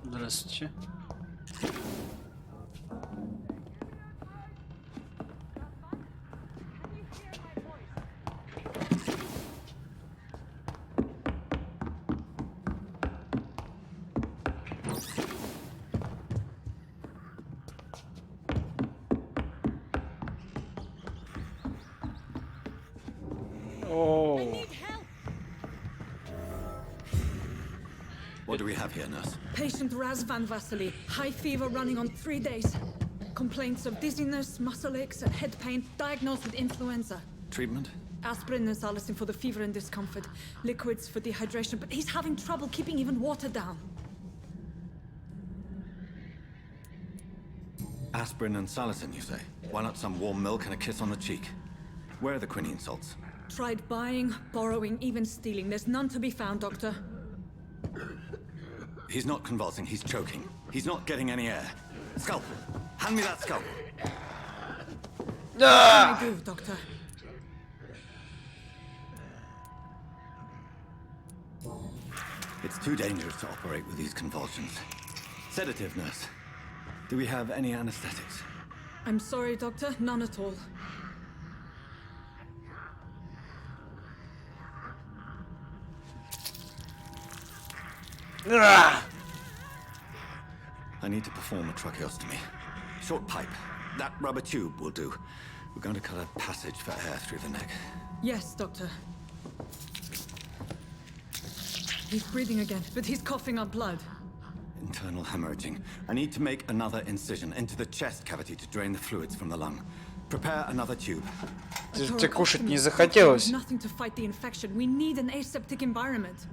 Здравствуйте. What do we have here, nurse? Patient Razvan Vasily, high fever running on 3 days. Complaints of dizziness, muscle aches, and head pain, diagnosed with influenza. Treatment? Aspirin and salicin for the fever and discomfort. Liquids for dehydration, but he's having trouble keeping even water down. Aspirin and salicin, you say? Why not some warm milk and a kiss on the cheek? Where are the quinine salts? Tried buying, borrowing, even stealing. There's none to be found, Doctor. He's not convulsing, he's choking. He's not getting any air. Scalpel! Hand me that scalpel! What can I do, Doctor? It's too dangerous to operate with these convulsions. Sedative, nurse. Do we have any anesthetics? I'm sorry, Doctor. None at all. I need to perform a tracheostomy. Short pipe. That rubber tube will do. We're going to cut a passage for air through the neck. Yes, Doctor. He's breathing again, but he's coughing up blood. Internal hemorrhaging. I need to make another incision into the chest cavity to drain the fluids from the lung. Prepare another tube. Тебе кушать не захотелось? Nothing to fight the infection. We need an aseptic environment.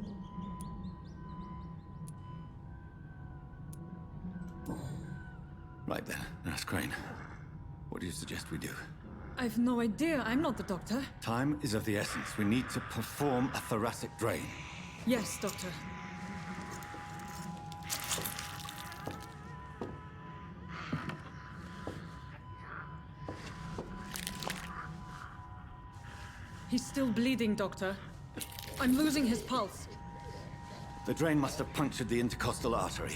Right then, Nurse Crane. What do you suggest we do? I've no idea. I'm not the doctor. Time is of the essence. We need to perform a thoracic drain. Yes, Doctor. He's still bleeding, Doctor. I'm losing his pulse. The drain must have punctured the intercostal artery.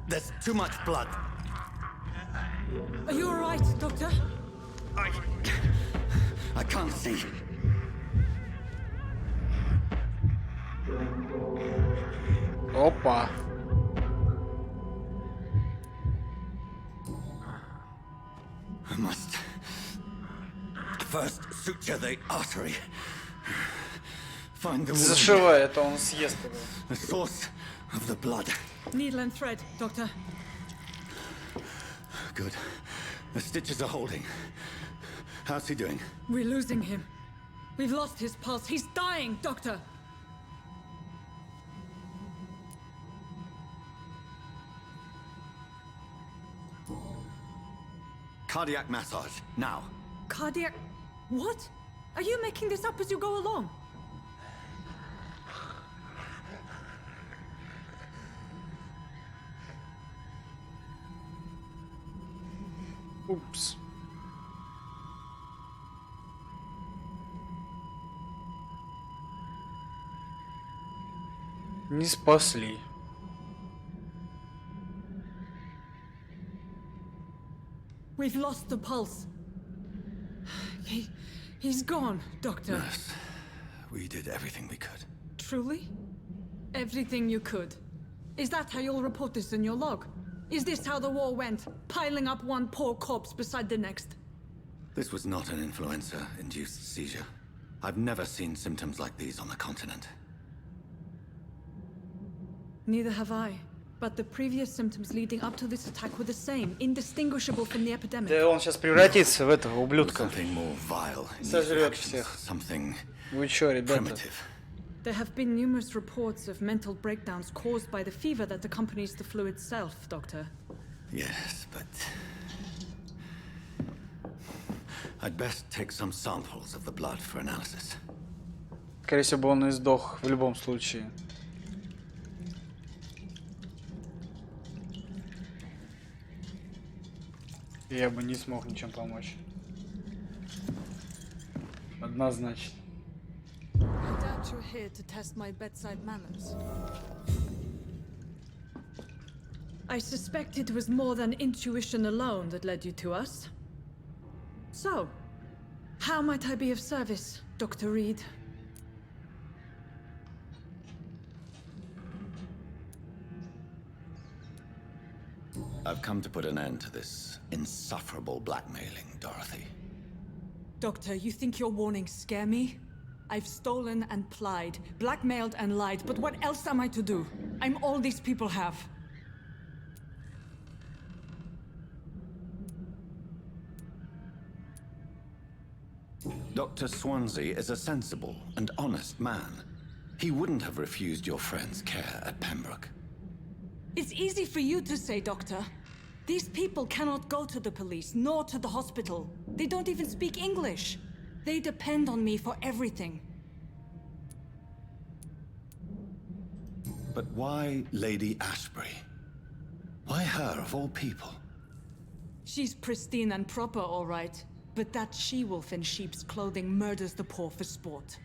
There's too much blood. Are you all right, Doctor? I can't see. Опа. I must first suture the artery. Find the Зашивай, это он съест его. the source of the blood. Needle and thread, Doctor. Good. The stitches are holding. How's he doing? We're losing him. We've lost his pulse. He's dying, Doctor. Cardiac massage, now. Cardiac... What? Are you making this up as you go along? Упс. Не спасли. We've lost the pulse. He's gone, Doctor. Nurse, we did everything we could. Truly? Everything you could. Is that how you'll report this in your log? Is this how the war went? Piling up one poor corpse beside the next? This was not an influenza-induced seizure. I've never seen symptoms like these on the continent. Neither have I. But the previous symptoms leading up to this attack were the same, indistinguishable from the epidemic. Да он сейчас превратится в этого ублюдка. Something more vile in these Сожрет actions. всех. Something Вы чё, ребята? primitive. There have been numerous reports of mental breakdowns caused by the fever that accompanies the flu itself, Doctor. Yes, but I'd best take some samples of the blood for analysis. Скорее всего, бы он и сдох в любом случае. Я бы не смог ничем помочь. Однозначно. I doubt you're here to test my bedside manners. I suspect it was more than intuition alone that led you to us. So, how might I be of service, Dr. Reed? I've come to put an end to this insufferable blackmailing, Dorothy. Doctor, you think your warnings scare me? I've stolen and plied, blackmailed and lied, but what else am I to do? I'm all these people have. Dr. Swansea is a sensible and honest man. He wouldn't have refused your friend's care at Pembroke. It's easy for you to say, Doctor. These people cannot go to the police, nor to the hospital. They don't even speak English. They depend on me for everything. But why Lady Ashbury? Why her, of all people? She's pristine and proper, all right. But that she-wolf in sheep's clothing murders the poor for sport.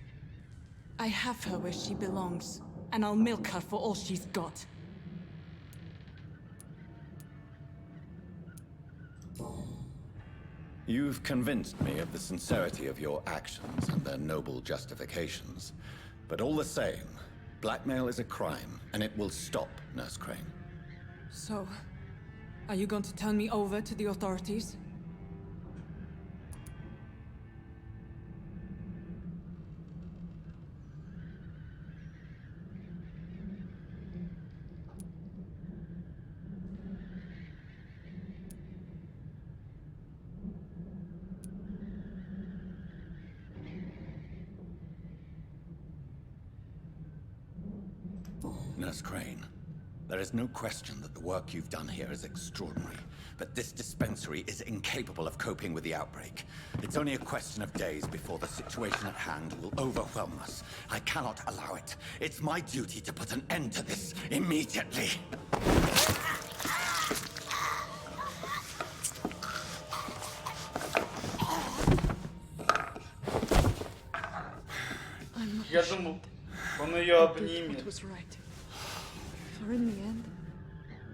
I have her where she belongs. and I'll milk her for all she's got. You've convinced me of the sincerity of your actions and their noble justifications. But all the same, blackmail is a crime, and it will stop, Nurse Crane. So, are you going to turn me over to the authorities? Nurse Crane, there is no question that the work you've done here is extraordinary, but this dispensary is incapable of coping with the outbreak. It's only a question of days before the situation at hand will overwhelm us. I cannot allow it. It's my duty to put an end to this immediately. Я думал, он ее обнимет. For in the end,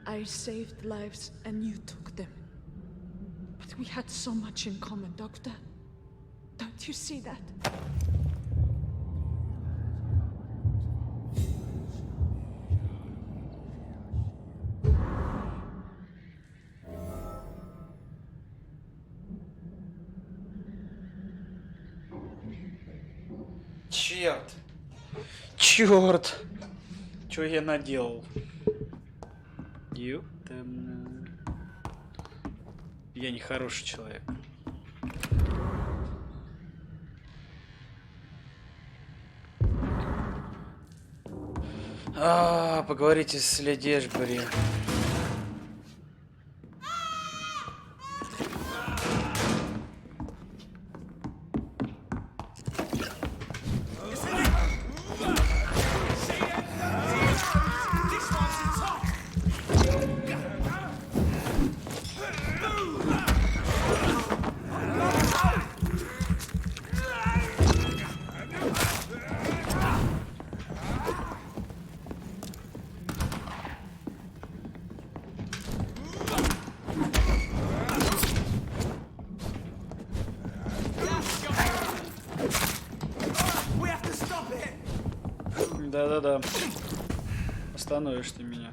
I saved lives and you took them. But we had so much in common, Doctor. Don't you see that? Черт! Черт! Что я наделал? Я не хороший человек. Поговорите с леди Эшбери. Да-да-да. Остановишь ты меня.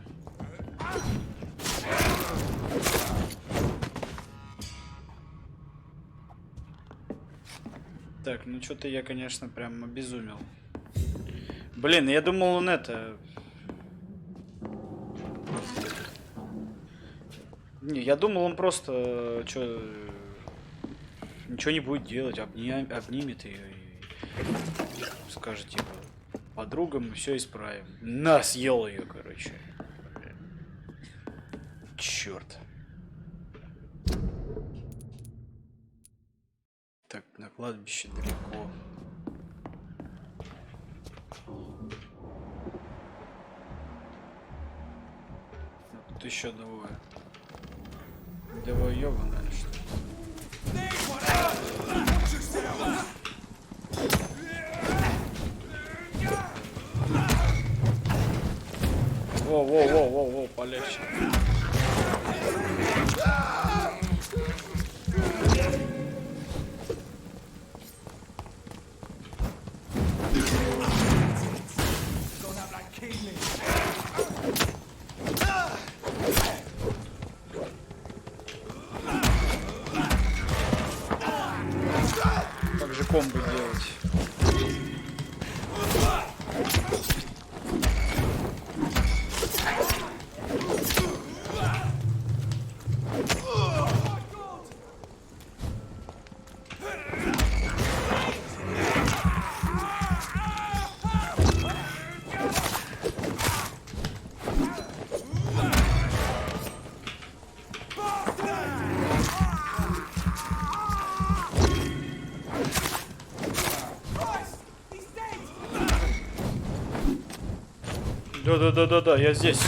Так, ну что-то я, конечно, прям обезумел. Блин, я думал, он это... Не, я думал, он просто... Ничего не будет делать, обнимет ее и скажет, типа... Подругам мы все исправим. На, съел ее, короче. Черт. Так, на кладбище далеко. Тут еще двое. Двое ёбаные, что ли? Воу, полегче. Как же комбо делать? Да, я здесь.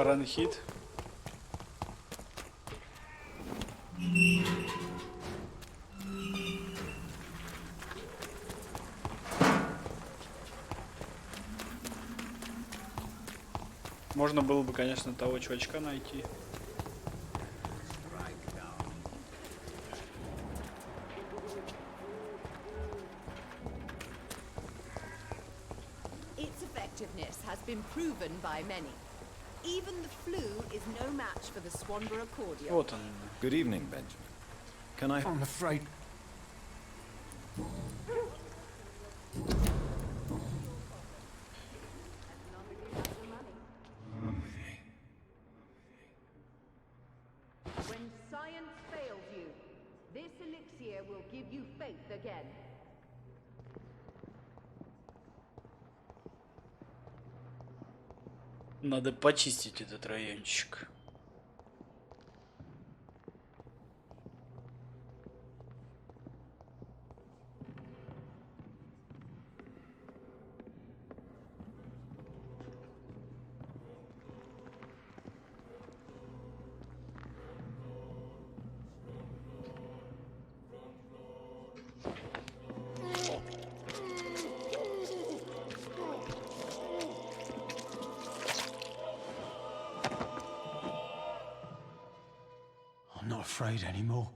Бронхит. Можно было бы, конечно, того чувачка найти. Its effectiveness has been proven by many. Even the flu is no match for the Swanborough cordial. Вот он. Good evening, Benjamin. Can I... I'm afraid... When science fails you, this elixir will give you faith again. Надо почистить этот райончик. I'm not afraid anymore.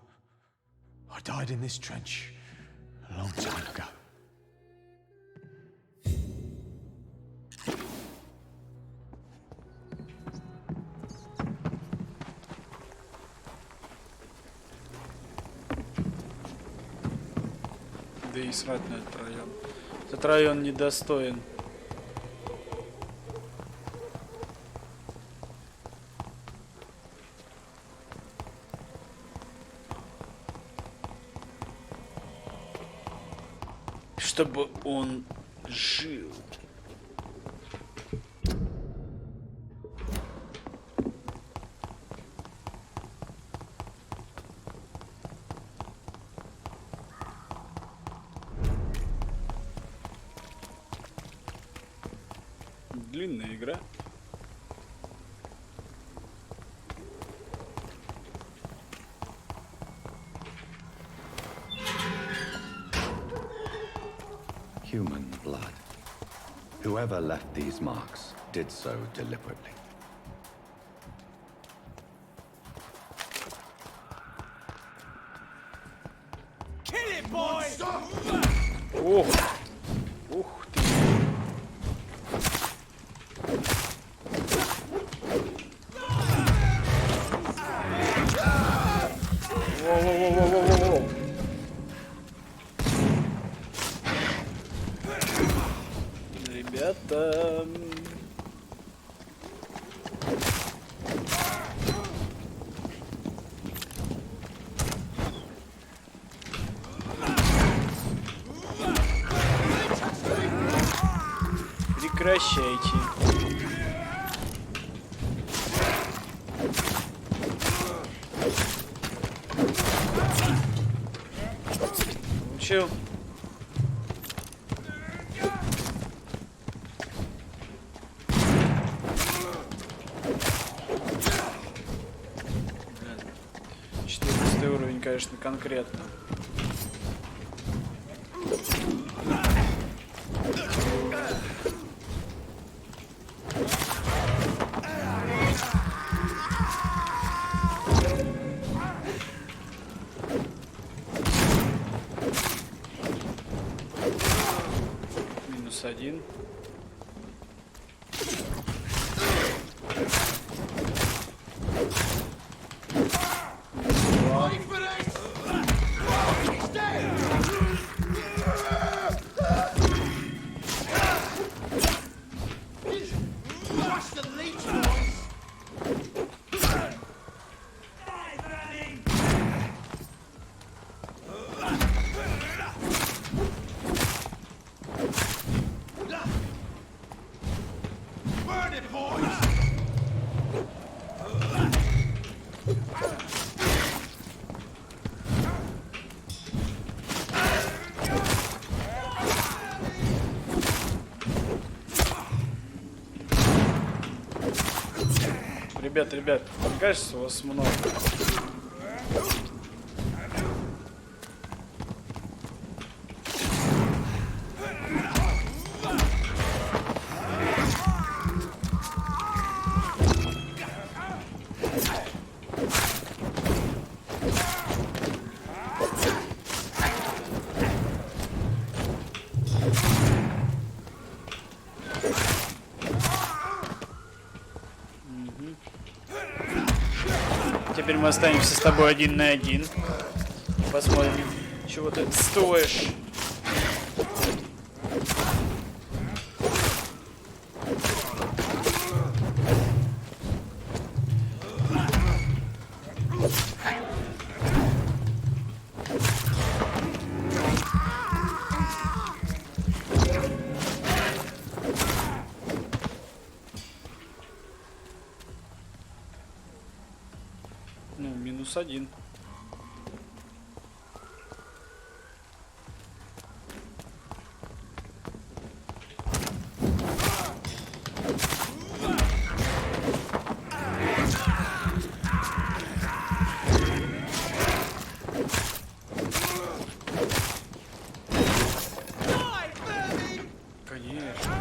I died in this trench a long time ago. Да и срать на этот район. Этот район недостоин. Чтобы он жил. Длинная игра. Human blood. Whoever left these marks did so deliberately. Kill it, boy! Ух! Ух ты! Воу-воу-воу-воу-воу-воу! Ребята... Прекращайте. Получил. Блин. 14 уровень, конечно, конкретно. Один. Два. Ребят, мне кажется, у вас много. Теперь мы останемся с тобой 1 на 1. Посмотрим, чего ты стоишь. Ну, -1. Конечно.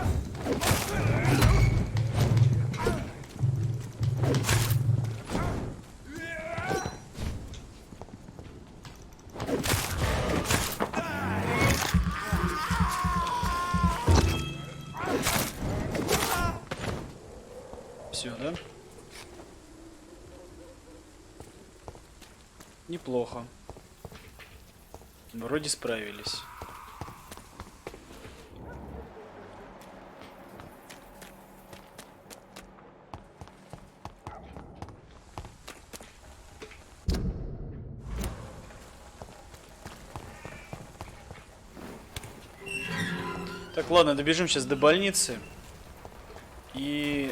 Все, да? Неплохо. Вроде справились. Так, ладно, добежим сейчас до больницы. И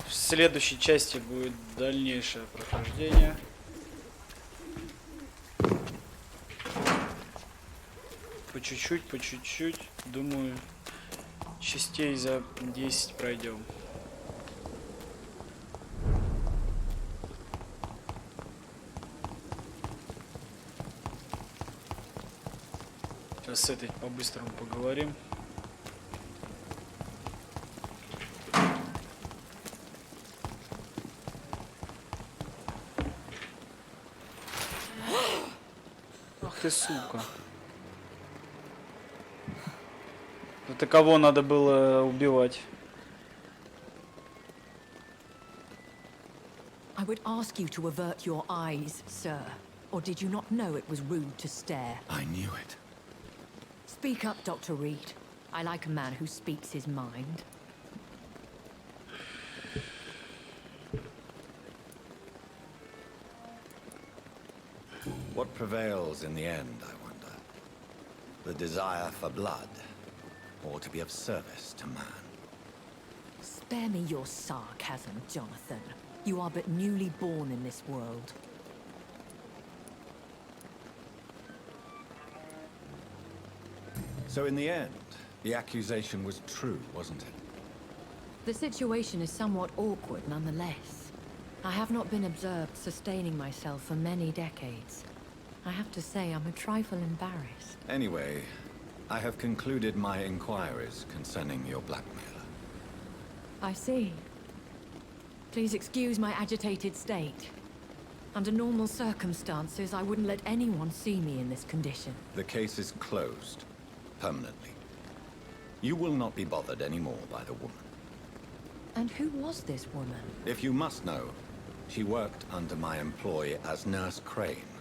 в следующей части будет дальнейшее прохождение. По чуть-чуть, по чуть-чуть. Думаю, частей за 10 пройдем. Сейчас с этой по-быстрому поговорим. Ах ты сука. Это кого надо было убивать? I would ask you to avert your eyes, sir. Or did you not know it was rude to stare? I knew it. Speak up, Dr. Reed. I like a man who speaks his mind. What prevails in the end, I wonder? The desire for blood, or to be of service to man? Spare me your sarcasm, Jonathan. You are but newly born in this world. So in the end, the accusation was true, wasn't it? The situation is somewhat awkward nonetheless. I have not been observed sustaining myself for many decades. I have to say I'm a trifle embarrassed. Anyway, I have concluded my inquiries concerning your blackmailer. I see. Please excuse my agitated state. Under normal circumstances, I wouldn't let anyone see me in this condition. The case is closed, permanently. You will not be bothered anymore by the woman. And who was this woman? If you must know, she worked under my employ as Nurse Crane.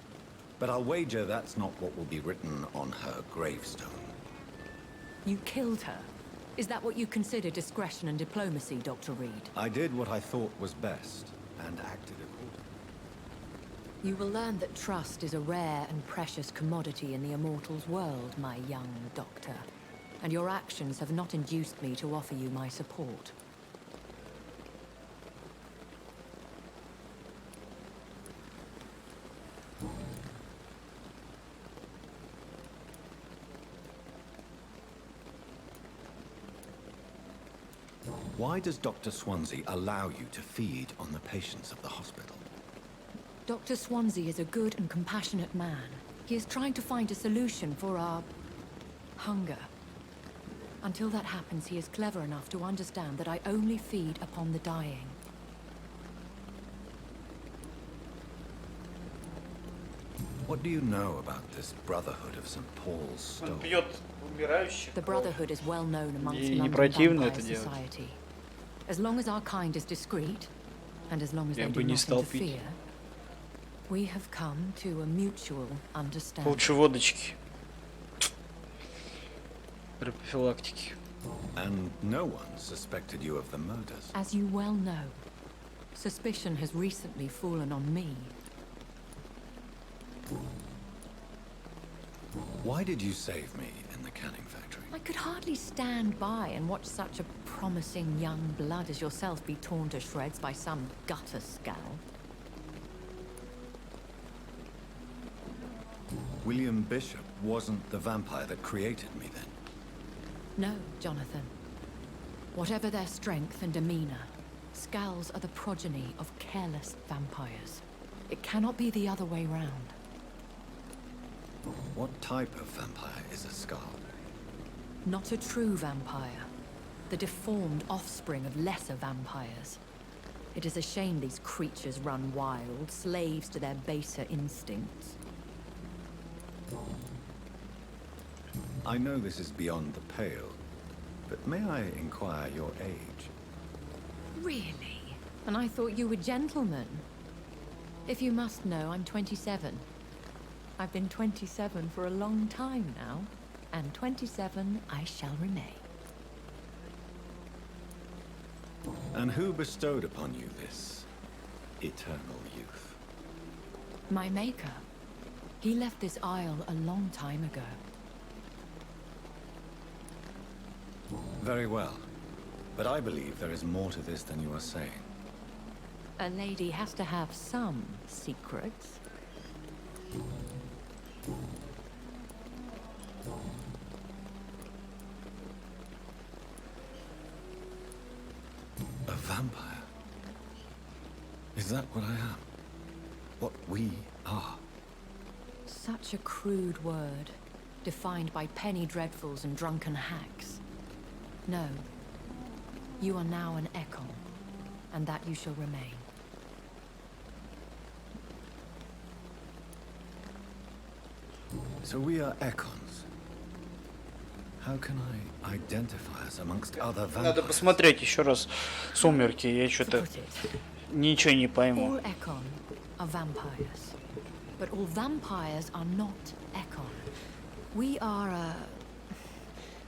But I'll wager that's not what will be written on her gravestone. You killed her? Is that what you consider discretion and diplomacy, Dr. Reed? I did what I thought was best, and acted accordingly. You will learn that trust is a rare and precious commodity in the Immortals' world, my young doctor. And your actions have not induced me to offer you my support. Why does Dr. Swansea allow you to feed on the patients of the hospital? Dr. Swansea is a good and compassionate man. He is trying to find a solution for our hunger. Until that happens, he is clever enough to understand that I only feed upon the dying. What do you know about this Brotherhood of St. Paul's Stone? Он пьет умирающих. The Brotherhood is well known amongst И не London противно vampire это делать. society. As long as our kind is discreet, and as long as Я they бы do не not стал пить. interfere, we have come to a mutual understanding. Лучше водочки. При профилактике. And no one suspected you of the murders. As you well know, suspicion has recently fallen on me. Why did you save me in the canning factory? I could hardly stand by and watch such a promising young blood as yourself be torn to shreds by some gutter scowl. William Bishop wasn't the vampire that created me then. No, Jonathan. Whatever their strength and demeanor, Scowls are the progeny of careless vampires. It cannot be the other way round. What type of vampire is a Scowl? Not a true vampire. The deformed offspring of lesser vampires. It is a shame these creatures run wild, slaves to their baser instincts. I know this is beyond the pale, but may I inquire your age? Really? And I thought you were gentlemen. If you must know, I'm 27. I've been 27 for a long time now, and 27 I shall remain. And who bestowed upon you this eternal youth? My maker. He left this isle a long time ago. Very well. But I believe there is more to this than you are saying. A lady has to have some secrets. A vampire? Is that what I am? What we are? Such a crude word, defined by penny dreadfuls and drunken hacks. No. You are now an Ekon, and that you shall remain. So we are Ekons. How can I identify us amongst other vampires? Надо посмотреть еще раз «Сумерки», я что-то ничего не пойму. All Ekon are vampires, but all vampires are not Ekon. We are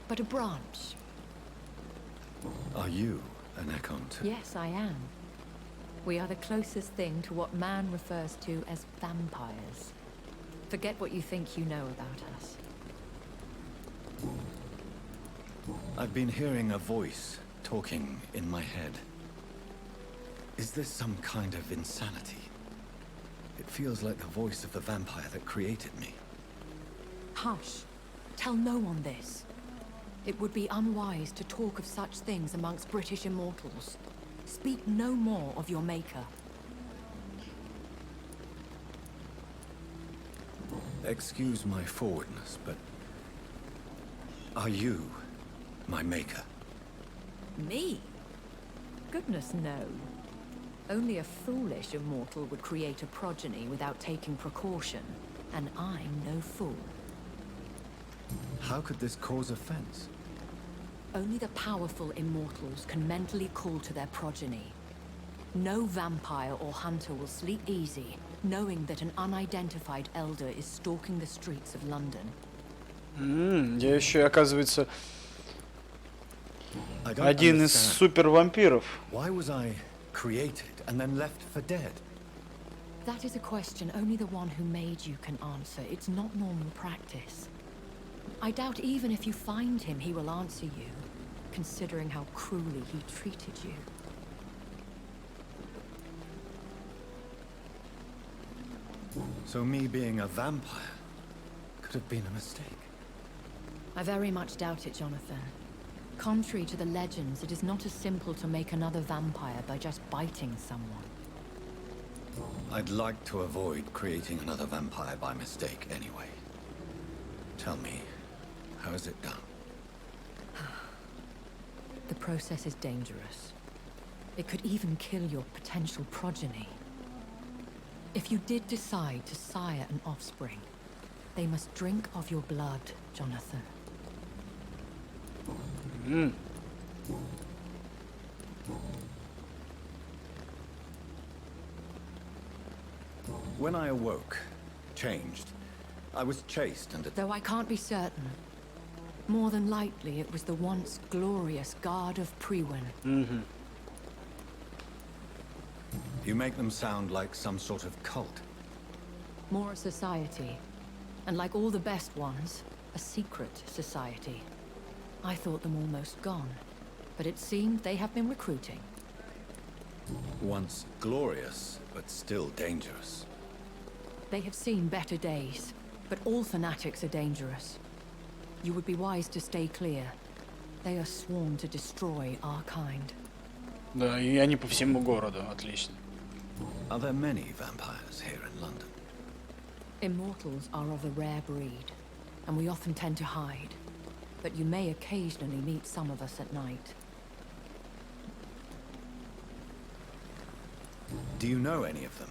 but a branch. Are you an Ekon too? Yes, I am. We are the closest thing to what man refers to as vampires. Forget what you think you know about us. I've been hearing a voice talking in my head. Is this some kind of insanity? It feels like the voice of the vampire that created me. Hush. Tell no one this. It would be unwise to talk of such things amongst British immortals. Speak no more of your maker. Excuse my forwardness, but are you my maker? Me? Goodness, no. Only a foolish immortal would create a progeny without taking precaution, and I'm no fool. How could this cause offense? Only the powerful immortals can mentally call to their progeny. No vampire or hunter will sleep easy, knowing that an unidentified elder is stalking the streets of London. Я еще, оказывается, один из супер-вампиров. Why was I created and then left for dead? That is a question only the one who made you can answer. It's not normal practice. I doubt even if you find him, he will answer you, considering how cruelly he treated you. So me being a vampire could have been a mistake. I very much doubt it, Jonathan. Contrary to the legends, it is not as simple to make another vampire by just biting someone. I'd like to avoid creating another vampire by mistake anyway. Tell me, how is it done? The process is dangerous. It could even kill your potential progeny. If you did decide to sire an offspring, they must drink of your blood, Jonathan. When I awoke, changed, I was chased and... Though I can't be certain, more than likely it was the once glorious Guard of Priwen. You make them sound like some sort of cult. More a society, and like all the best ones, a secret society. I thought them almost gone, but it seemed they have been recruiting. Once glorious, but still dangerous. They have seen better days, but all fanatics are dangerous. You would be wise to stay clear. They are sworn to destroy our kind. Да, и они по всему городу, отлично. Are there many vampires here in London? Immortals are of a rare breed, and we often tend to hide. But you may occasionally meet some of us at night. Do you know any of them?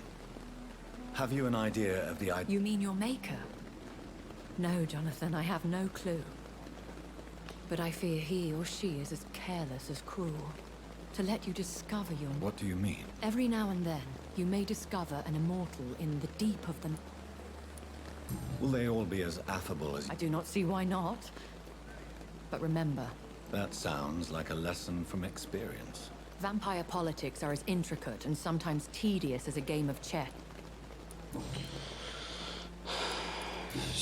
Have you an idea of the idea? You mean your maker? No, Jonathan, I have no clue. But I fear he or she is as careless as cruel. To let you discover your... What do you mean? Every now and then, you may discover an immortal in the deep of the... Will they all be as affable as... I do not see why not. But remember... That sounds like a lesson from experience. Vampire politics are as intricate and sometimes tedious as a game of chess.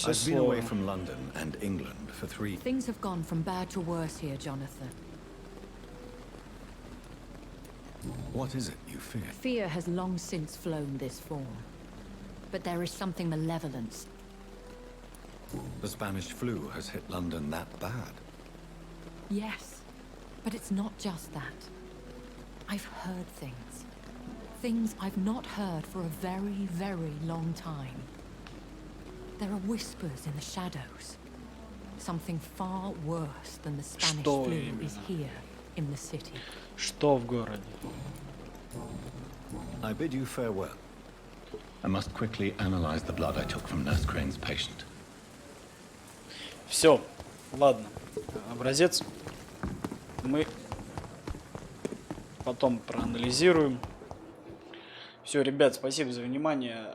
I've been away from London and England for 3... Things have gone from bad to worse here, Jonathan. What is it you fear? Fear has long since flown this form. But there is something malevolent. The Spanish flu has hit London that bad. Yes, but it's not just that. I've heard things. Things I've not heard for a very, very long time. There are whispers in the shadows. Something far worse than the Spanish flu is here in the city. Что в городе? I bid you farewell. I must quickly analyze the blood I took from Nurse Crane's patient. Все, ладно. Образец мы потом проанализируем. Все, ребят, спасибо за внимание.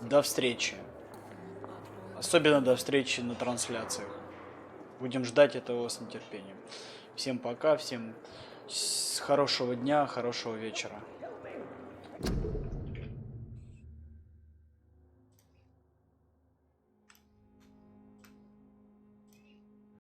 До встречи. Особенно до встречи на трансляциях. Будем ждать этого с нетерпением. Всем пока, всем хорошего дня, хорошего вечера.